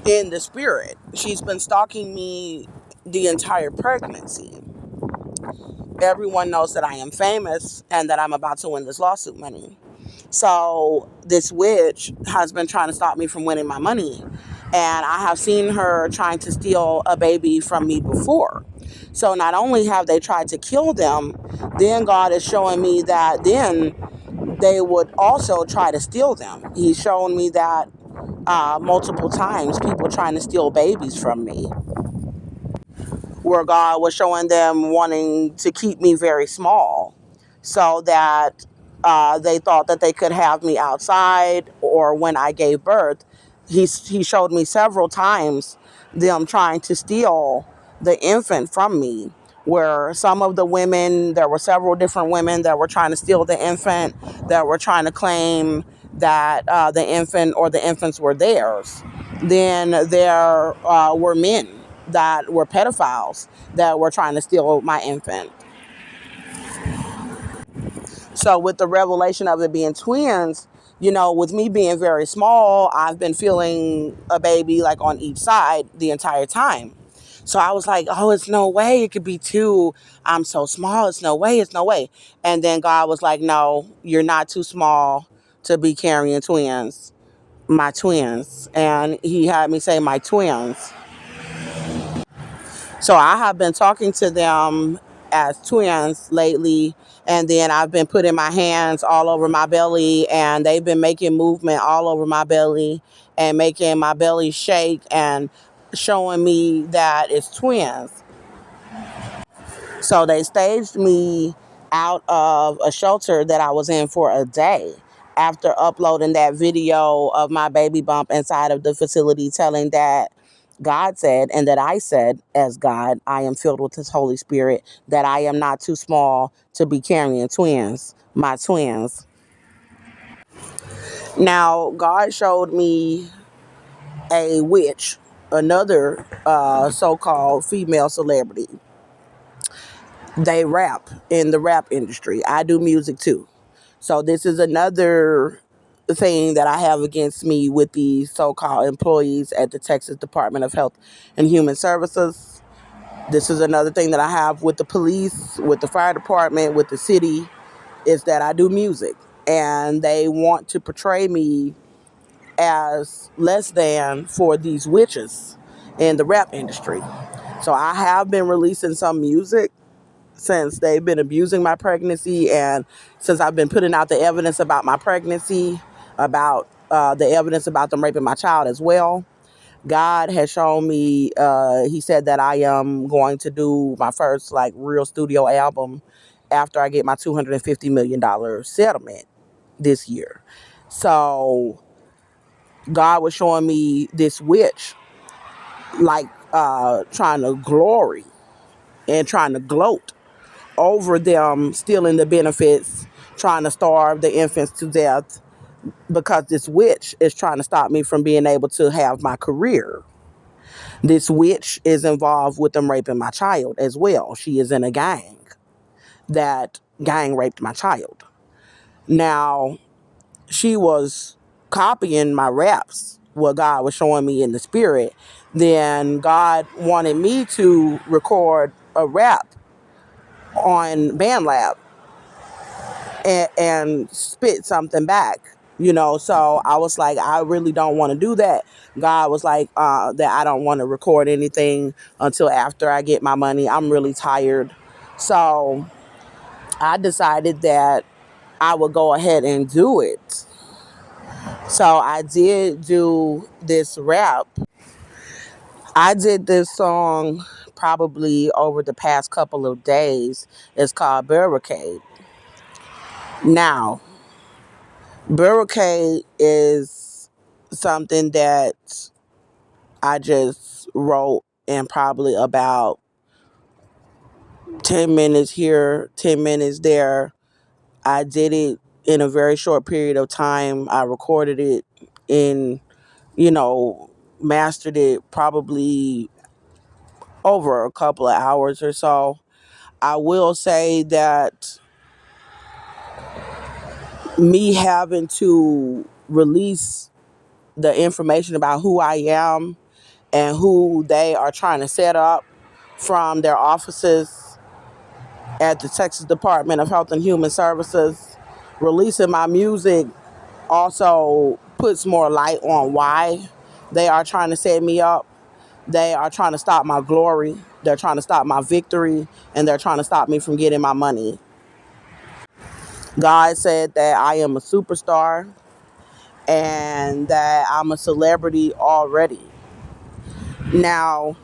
S3: in the spirit. She's been stalking me the entire pregnancy. Everyone knows that I am famous and that I'm about to win this lawsuit money. So this witch has been trying to stop me from winning my money. And I have seen her trying to steal a baby from me before. So not only have they tried to kill them, then God is showing me that then they would also try to steal them. He's shown me that multiple times, people trying to steal babies from me, where God was showing them wanting to keep me very small so that they thought that they could have me outside or when I gave birth. He showed me several times them trying to steal the infant from me, where some of the women, there were several different women that were trying to steal the infant, that were trying to claim that the infant or the infants were theirs. Then there were men that were pedophiles that were trying to steal my infant. So with the revelation of it being twins, you know, with me being very small, I've been feeling a baby like on each side the entire time. So I was like, oh, it's no way it could be two. I'm so small. It's no way. It's no way. And then God was like, no, you're not too small to be carrying twins, my twins. And he had me say my twins. So I have been talking to them as twins lately. And then I've been putting my hands all over my belly, and they've been making movement all over my belly and making my belly shake and showing me that it's twins. So they staged me out of a shelter that I was in for a day after uploading that video of my baby bump inside of the facility, telling that God said, and that I said, as God, I am filled with His Holy Spirit, that I am not too small to be carrying twins, my twins. Now, God showed me a witch, another so-called female celebrity. They rap in the rap industry. I do music too. So this is another thing that I have against me with these so-called employees at the Texas Department of Health and Human Services. This is another thing that I have with the police, with the fire department, with the city, is that I do music. And they want to portray me as less than for these witches in the rap industry. So I have been releasing some music since they've been abusing my pregnancy, and since I've been putting out the evidence about my pregnancy, about the evidence about them raping my child as well. God has shown me, He said that I am going to do my first like real studio album after I get my $250 million settlement this year. So God was showing me this witch like trying to glory and trying to gloat over them stealing the benefits, trying to starve the infants to death, because this witch is trying to stop me from being able to have my career. This witch is involved with them raping my child as well. She is in a gang that gang raped my child. Now, she was copying my raps, what God was showing me in the spirit. Then God wanted me to record a rap on BandLab and spit something back, so I was like, I really don't want to do that. God was like, that I don't want to record anything until after I get my money. I'm really tired. So I decided that I would go ahead and do it. So I did do this rap. I did this song probably over the past couple of days. It's called Barricade. Now, Barricade is something that I just wrote in probably about 10 minutes here, 10 minutes there. I did it in a very short period of time. I recorded it in, mastered it probably over a couple of hours or so. I will say that me having to release the information about who I am and who they are trying to set up from their offices at the Texas Department of Health and Human Services, releasing my music also puts more light on why they are trying to set me up. They are trying to stop my glory. They're trying to stop my victory, and they're trying to stop me from getting my money. God said that I am a superstar and that I'm a celebrity already. Now,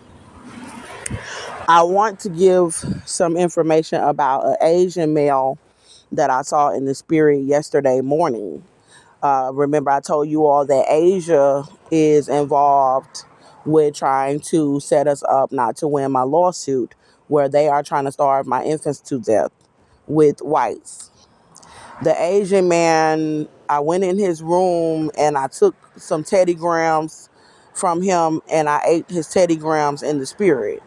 S3: I want to give some information about an Asian male that I saw in the spirit yesterday morning. Remember, I told you all that Asia is involved with trying to set us up not to win my lawsuit, where they are trying to starve my infants to death with whites. The Asian man, I went in his room and I took some Teddy Grahams from him and I ate his Teddy Grahams in the spirit.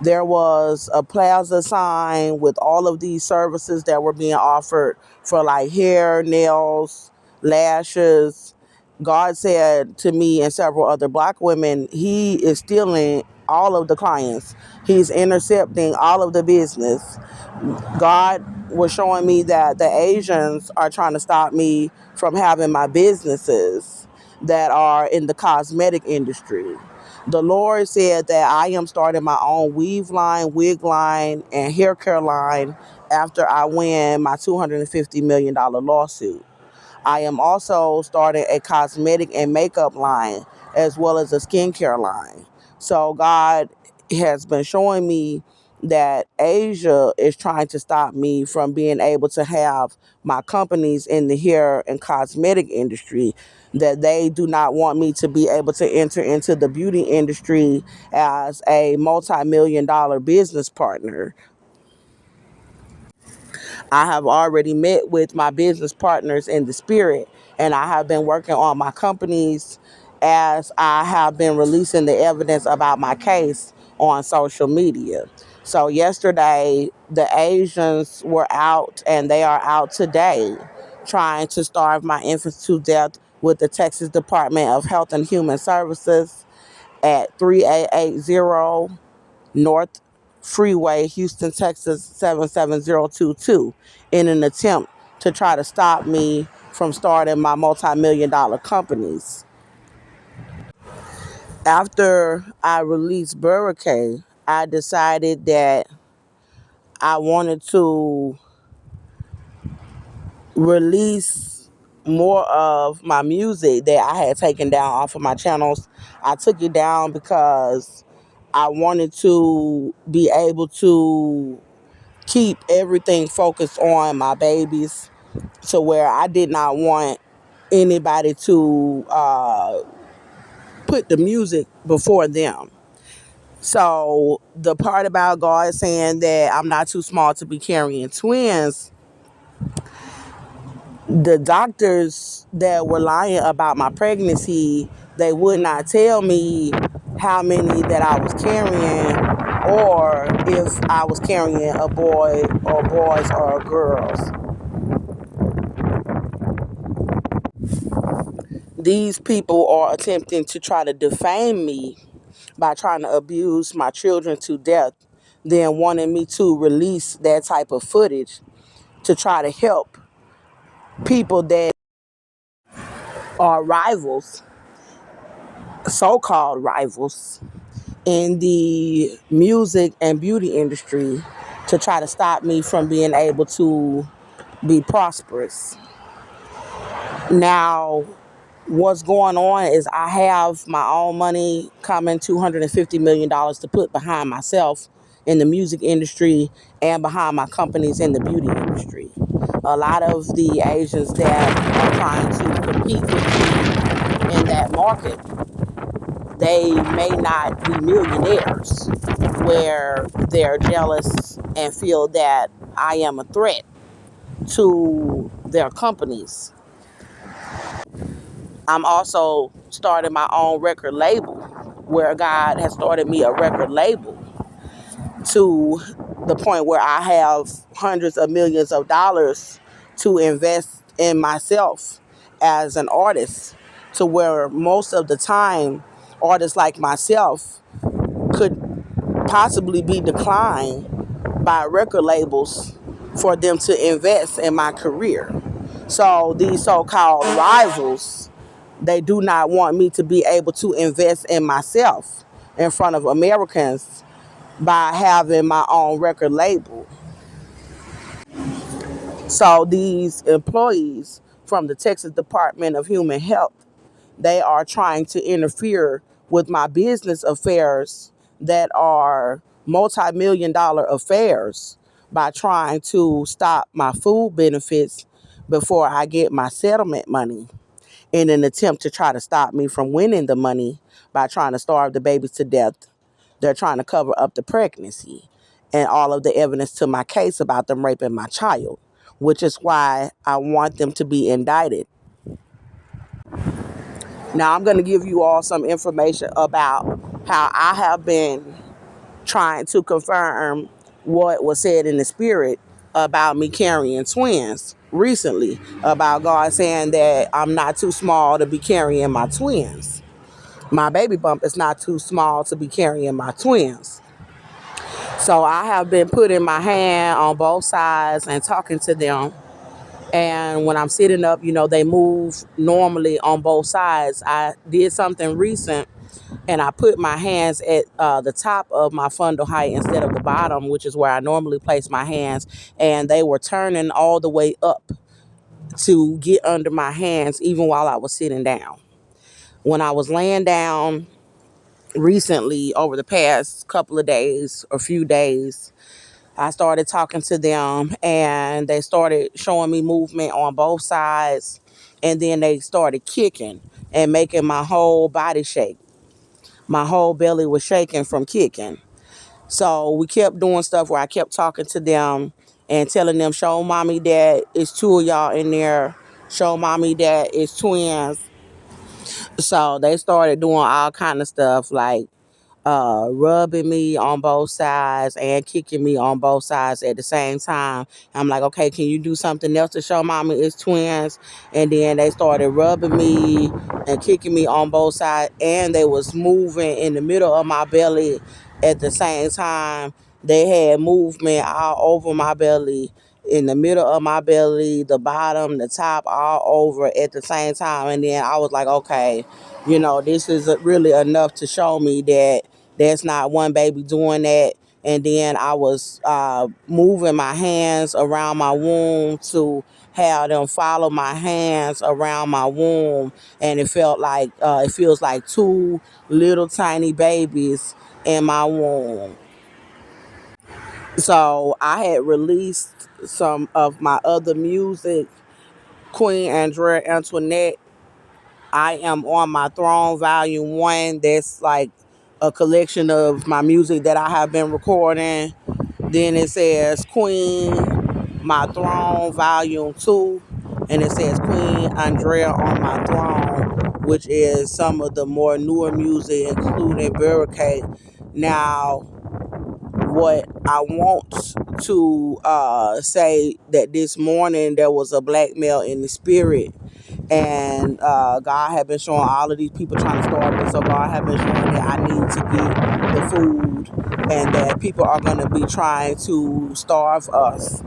S3: There was a plaza sign with all of these services that were being offered for like hair, nails, lashes. God said to me and several other black women, He is stealing all of the clients. He's intercepting all of the business. God was showing me that the Asians are trying to stop me from having my businesses that are in the cosmetic industry. The Lord said that I am starting my own weave line, wig line, and hair care line after I win my $250 million lawsuit. I am also starting a cosmetic and makeup line as well as a skincare line. So God has been showing me that Asia is trying to stop me from being able to have my companies in the hair and cosmetic industry, that they do not want me to be able to enter into the beauty industry as a multi-million dollar business partner. I have already met with my business partners in the spirit, and I have been working on my companies as I have been releasing the evidence about my case on social media. So yesterday, the Asians were out, and they are out today trying to starve my infants to death with the Texas Department of Health and Human Services at 3880 North Freeway, Houston, Texas 77022, in an attempt to try to stop me from starting my multi-million dollar companies. After I released Burricane, I decided that I wanted to release more of my music that I had taken down off of my channels. I took it down because I wanted to be able to keep everything focused on my babies, to where I did not want anybody to put the music before them. So the part about God saying that I'm not too small to be carrying twins, the doctors that were lying about my pregnancy, they would not tell me how many that I was carrying, or if I was carrying a boy or boys or girls. These people are attempting to try to defame me by trying to abuse my children to death, then wanting me to release that type of footage to try to help people that are rivals, so-called rivals, in the music and beauty industry, to try to stop me from being able to be prosperous. Now, what's going on is I have my own money coming, $250 million to put behind myself in the music industry and behind my companies in the beauty industry. A lot of the Asians that are trying to compete with me in that market, they may not be millionaires, where they're jealous and feel that I am a threat to their companies. I'm also starting my own record label, where God has started me a record label, to the point where I have hundreds of millions of dollars to invest in myself as an artist, to where most of the time artists like myself could possibly be declined by record labels for them to invest in my career. So these so-called rivals, they do not want me to be able to invest in myself in front of Americans by having my own record label. So these employees from the Texas Department of Human Health, they are trying to interfere with my business affairs that are multi-million dollar affairs by trying to stop my food benefits before I get my settlement money, in an attempt to try to stop me from winning the money by trying to starve the babies to death. They're trying to cover up the pregnancy and all of the evidence to my case about them raping my child, which is why I want them to be indicted. Now, I'm going to give you all some information about how I have been trying to confirm what was said in the spirit about me carrying twins recently, about God saying that I'm not too small to be carrying my twins. My baby bump is not too small to be carrying my twins. So I have been putting my hand on both sides and talking to them. And when I'm sitting up, they move normally on both sides. I did something recent and I put my hands at the top of my fundal height instead of the bottom, which is where I normally place my hands, and they were turning all the way up to get under my hands even while I was sitting down. When I was laying down recently, over the past couple of days or few days, I started talking to them and they started showing me movement on both sides, and then they started kicking and making my whole body shake. My whole belly was shaking from kicking. So we kept doing stuff where I kept talking to them and telling them, show mommy that it's two of y'all in there. Show mommy that it's twins. So they started doing all kind of stuff like rubbing me on both sides and kicking me on both sides at the same time. I'm like, okay, can you do something else to show mommy it's twins? And then they started rubbing me and kicking me on both sides, and they was moving in the middle of my belly at the same time. They had movement all over my belly, in the middle of my belly, the bottom, the top, all over at the same time. And then I was like, okay, this is really enough to show me that there's not one baby doing that. And then I was moving my hands around my womb to have them follow my hands around my womb. And it feels like two little tiny babies in my womb. So I had released some of my other music, Queen Andrea Antoinette, I Am on My Throne, Volume 1. That's like a collection of my music that I have been recording. Then it says Queen My Throne, Volume 2. And it says Queen Andrea on My Throne, which is some of the more newer music, including Barricade. Now, what I want to say that this morning there was a black male in the spirit, and God had been showing all of these people trying to starve me. So God had been showing that I need to get the food, and that people are going to be trying to starve us.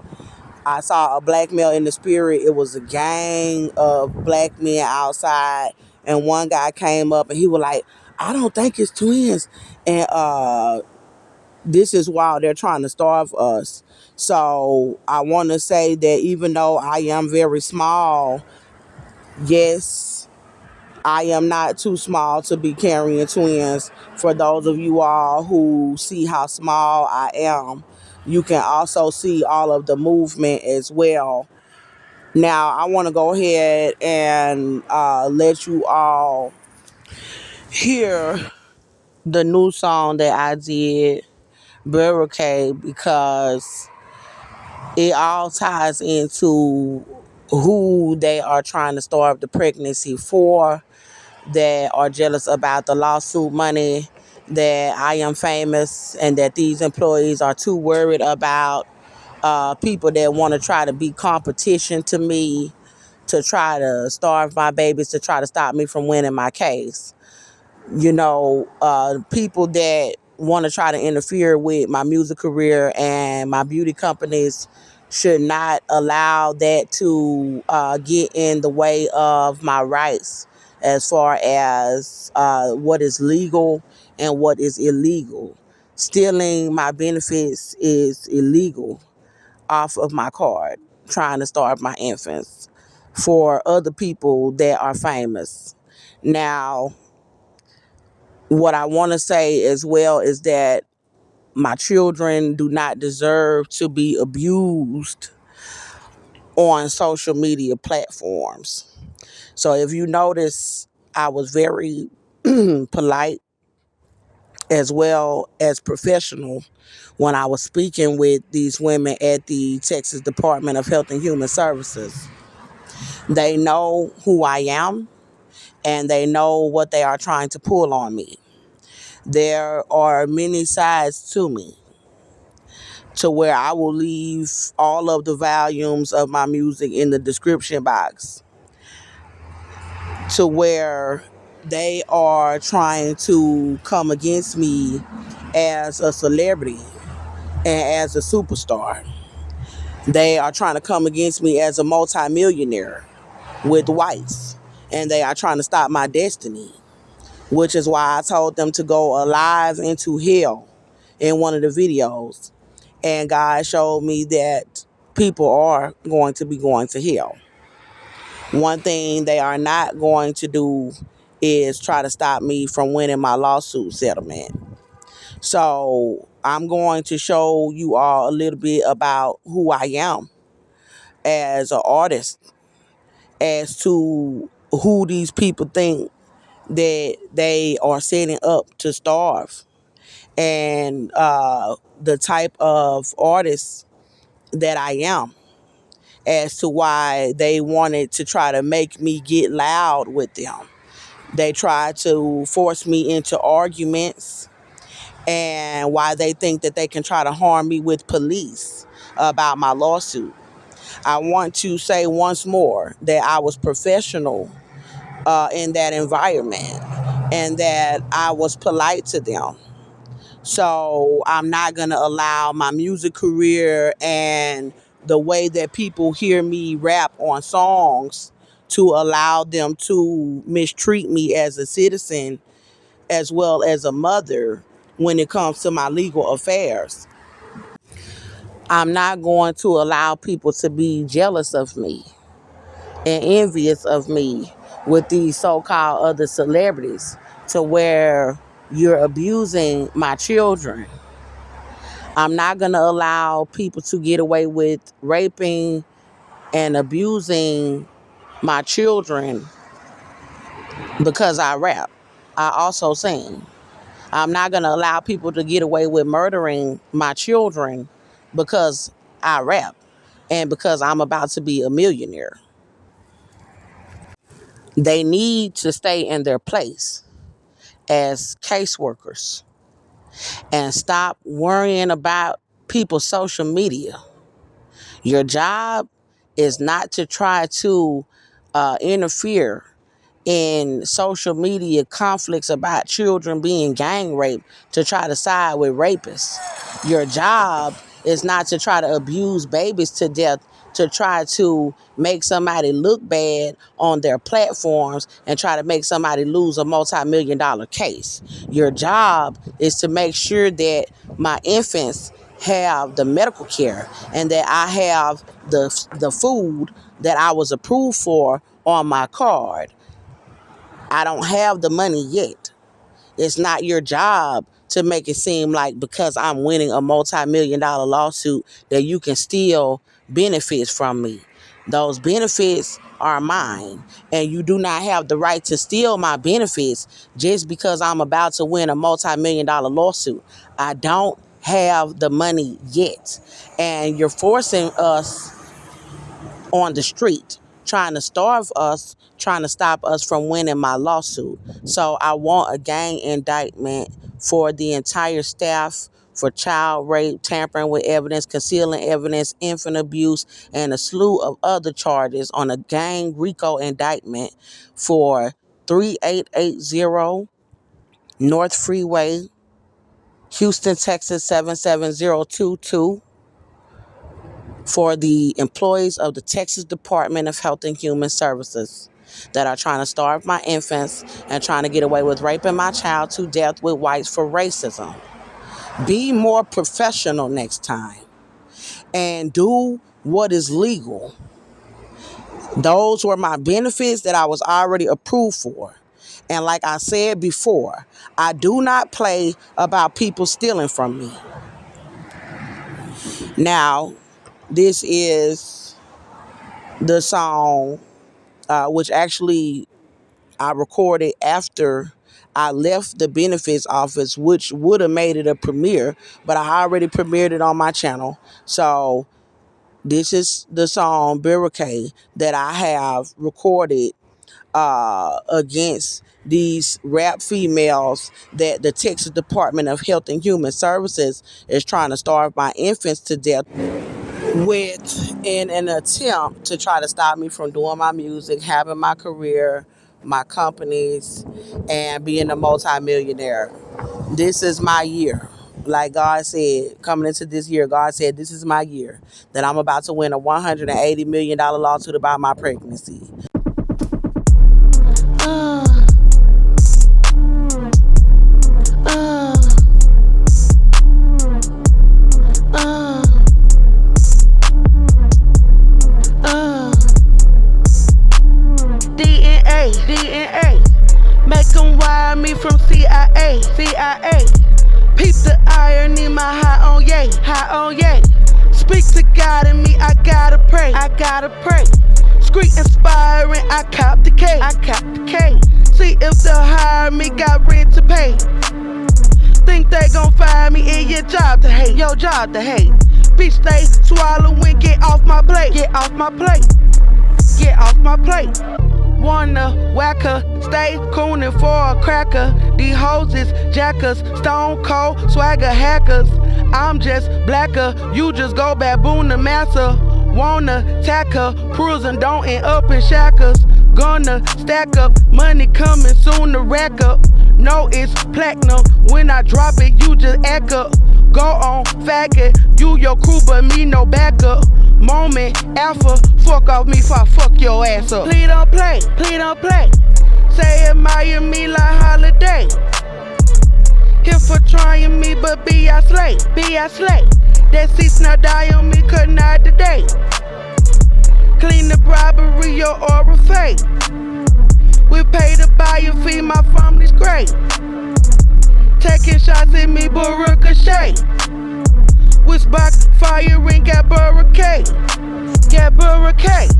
S3: I saw a black male in the spirit. It was a gang of black men outside, and one guy came up and he was like, I don't think it's twins. And this is while they're trying to starve us. So I want to say that even though I am very small, yes, I am not too small to be carrying twins. For those of you all who see how small I am, you can also see all of the movement as well. Now, I want to go ahead and let you all hear the new song that I did, Barricade, because it all ties into who they are trying to starve the pregnancy for, that are jealous about the lawsuit money, that I am famous, and that these employees are too worried about people that want to try to be competition to me, to try to starve my babies, to try to stop me from winning my case. People that want to try to interfere with my music career and my beauty companies should not allow that to get in the way of my rights as far as what is legal and what is illegal. Stealing my benefits is illegal off of my card, trying to starve my infants for other people that are famous. Now, what I want to say as well is that my children do not deserve to be abused on social media platforms. So if you notice, I was very polite as well as professional when I was speaking with these women at the Texas Department of Health and Human Services. They know who I am, and they know what they are trying to pull on me. There are many sides to me, to where I will leave all of the volumes of my music in the description box, to where they are trying to come against me as a celebrity and as a superstar. They are trying to come against me as a multimillionaire with whites, and they are trying to stop my destiny. which is why I told them to go alive into hell in one of the videos. And God showed me that people are going to be going to hell. One thing they are not going to do is try to stop me from winning my lawsuit settlement. So I'm going to show you all a little bit about who I am as an artist, as to who these people think that they are setting up to starve, and the type of artist that I am, as to why they wanted to try to make me get loud with them. They tried to force me into arguments, and why they think that they can try to harm me with police about my lawsuit. I want to say once more that I was professional in that environment, and that I was polite to them. So I'm not going to allow my music career and the way that people hear me rap on songs to allow them to mistreat me as a citizen as well as a mother when it comes to my legal affairs. I'm not going to allow people to be jealous of me and envious of me with these so-called other celebrities, to where you're abusing my children. I'm not going to allow people to get away with raping and abusing my children because I rap. I also sing. I'm not going to allow people to get away with murdering my children because I rap and because I'm about to be a millionaire. They need to stay in their place as caseworkers and stop worrying about people's social media. Your job is not to try to interfere in social media conflicts about children being gang raped to try to side with rapists. Your job is not to try to abuse babies to death to try to make somebody look bad on their platforms and try to make somebody lose a multi-million-dollar case. Your job is to make sure that my infants have the medical care and that I have the food that I was approved for on my card. I don't have the money yet. It's not your job to make it seem like because I'm winning a multi-million-dollar lawsuit that you can steal benefits from me. Those benefits are mine, and you do not have the right to steal my benefits just because I'm about to win a multi-million-dollar lawsuit. I don't have the money yet, and you're forcing us on the street, trying to starve us, trying to stop us from winning my lawsuit. So I want a gang indictment for the entire staff for child rape, tampering with evidence, concealing evidence, infant abuse, and a slew of other charges on a gang RICO indictment for 3880 North Freeway, Houston, Texas 77022. For the employees of the Texas Department of Health and Human Services that are trying to starve my infants and trying to get away with raping my child to death with whites for racism. Be more professional next time and do what is legal. Those were my benefits that I was already approved for. And like I said before, I do not play about people stealing from me. Now, this is the song which actually I recorded after I left the benefits office, which would have made it a premiere, but I already premiered it on my channel. So this is the song Barricade that I have recorded against these rap females that the Texas Department of Health and Human Services is trying to starve my infants to death with, in an attempt to try to stop me from doing my music, having my career, my companies, and being a multimillionaire. This is my year. Like God said, coming into this year, God said, this is my year that I'm about to win a $180 million lawsuit about my pregnancy.
S4: yay, high on yay. Speak to God in me, I gotta pray, I gotta pray. Street inspiring, I cop the K, I cop the K. See if they'll hire me, got rent to pay. Think they gon' fire me in your job to hate, your job to hate. Bitch, stay swallowing, get off my plate, get off my plate, get off my plate. Wanna whack her, stay cooning for a cracker. These hoes is jackers, stone cold swagger hackers. I'm just blacker, you just go baboon the massa. Wanna tack her, cruising, don't end up in shackers. Gonna stack up, money coming soon to rack up. No, it's platinum, when I drop it, you just act up. Go on, faggot, you your crew, but me no backup. Moment, alpha, fuck off me before I fuck your ass up. Please don't play, please don't play. Say admire me like holiday. Here for trying me, but be I slay, be I slay. That seats now die on me, cut not today. Clean the bribery, your aura fake. We pay to buy your fee, my family's great. Taking shots at me, but ricochet. With box firing, got barricade, got barricade.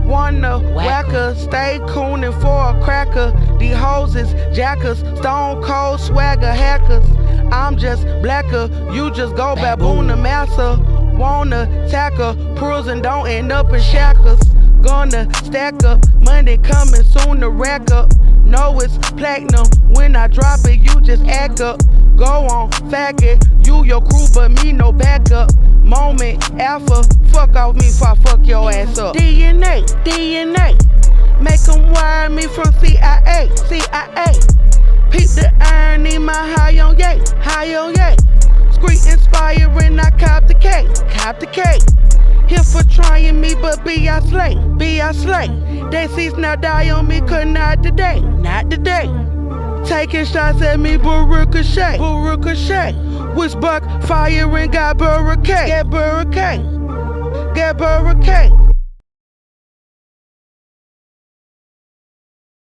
S4: Wanna whacker, stay cooning for a cracker. These hoes is jackers, stone cold swagger hackers. I'm just blacker, you just go baboon the massa. Wanna tackle, cruising, don't end up in shackles. Gonna stack up, money coming soon to rack up. No, it's platinum, when I drop it, you just act up. Go on, faggot, you your crew, but me no backup. Moment, alpha, fuck off me before I fuck your ass up. DNA, DNA, make them wire me from CIA, CIA. Peep the irony, my high on yay, high on yay. Street inspiring, I cop the K, cop the K. Here for trying me, but be I slay, be I slay. They seats now die on me, cause not today, not today. Taking shots at me, but ricochet, but ricochet. Which buck firing, got barricade, got barricade, got barricade.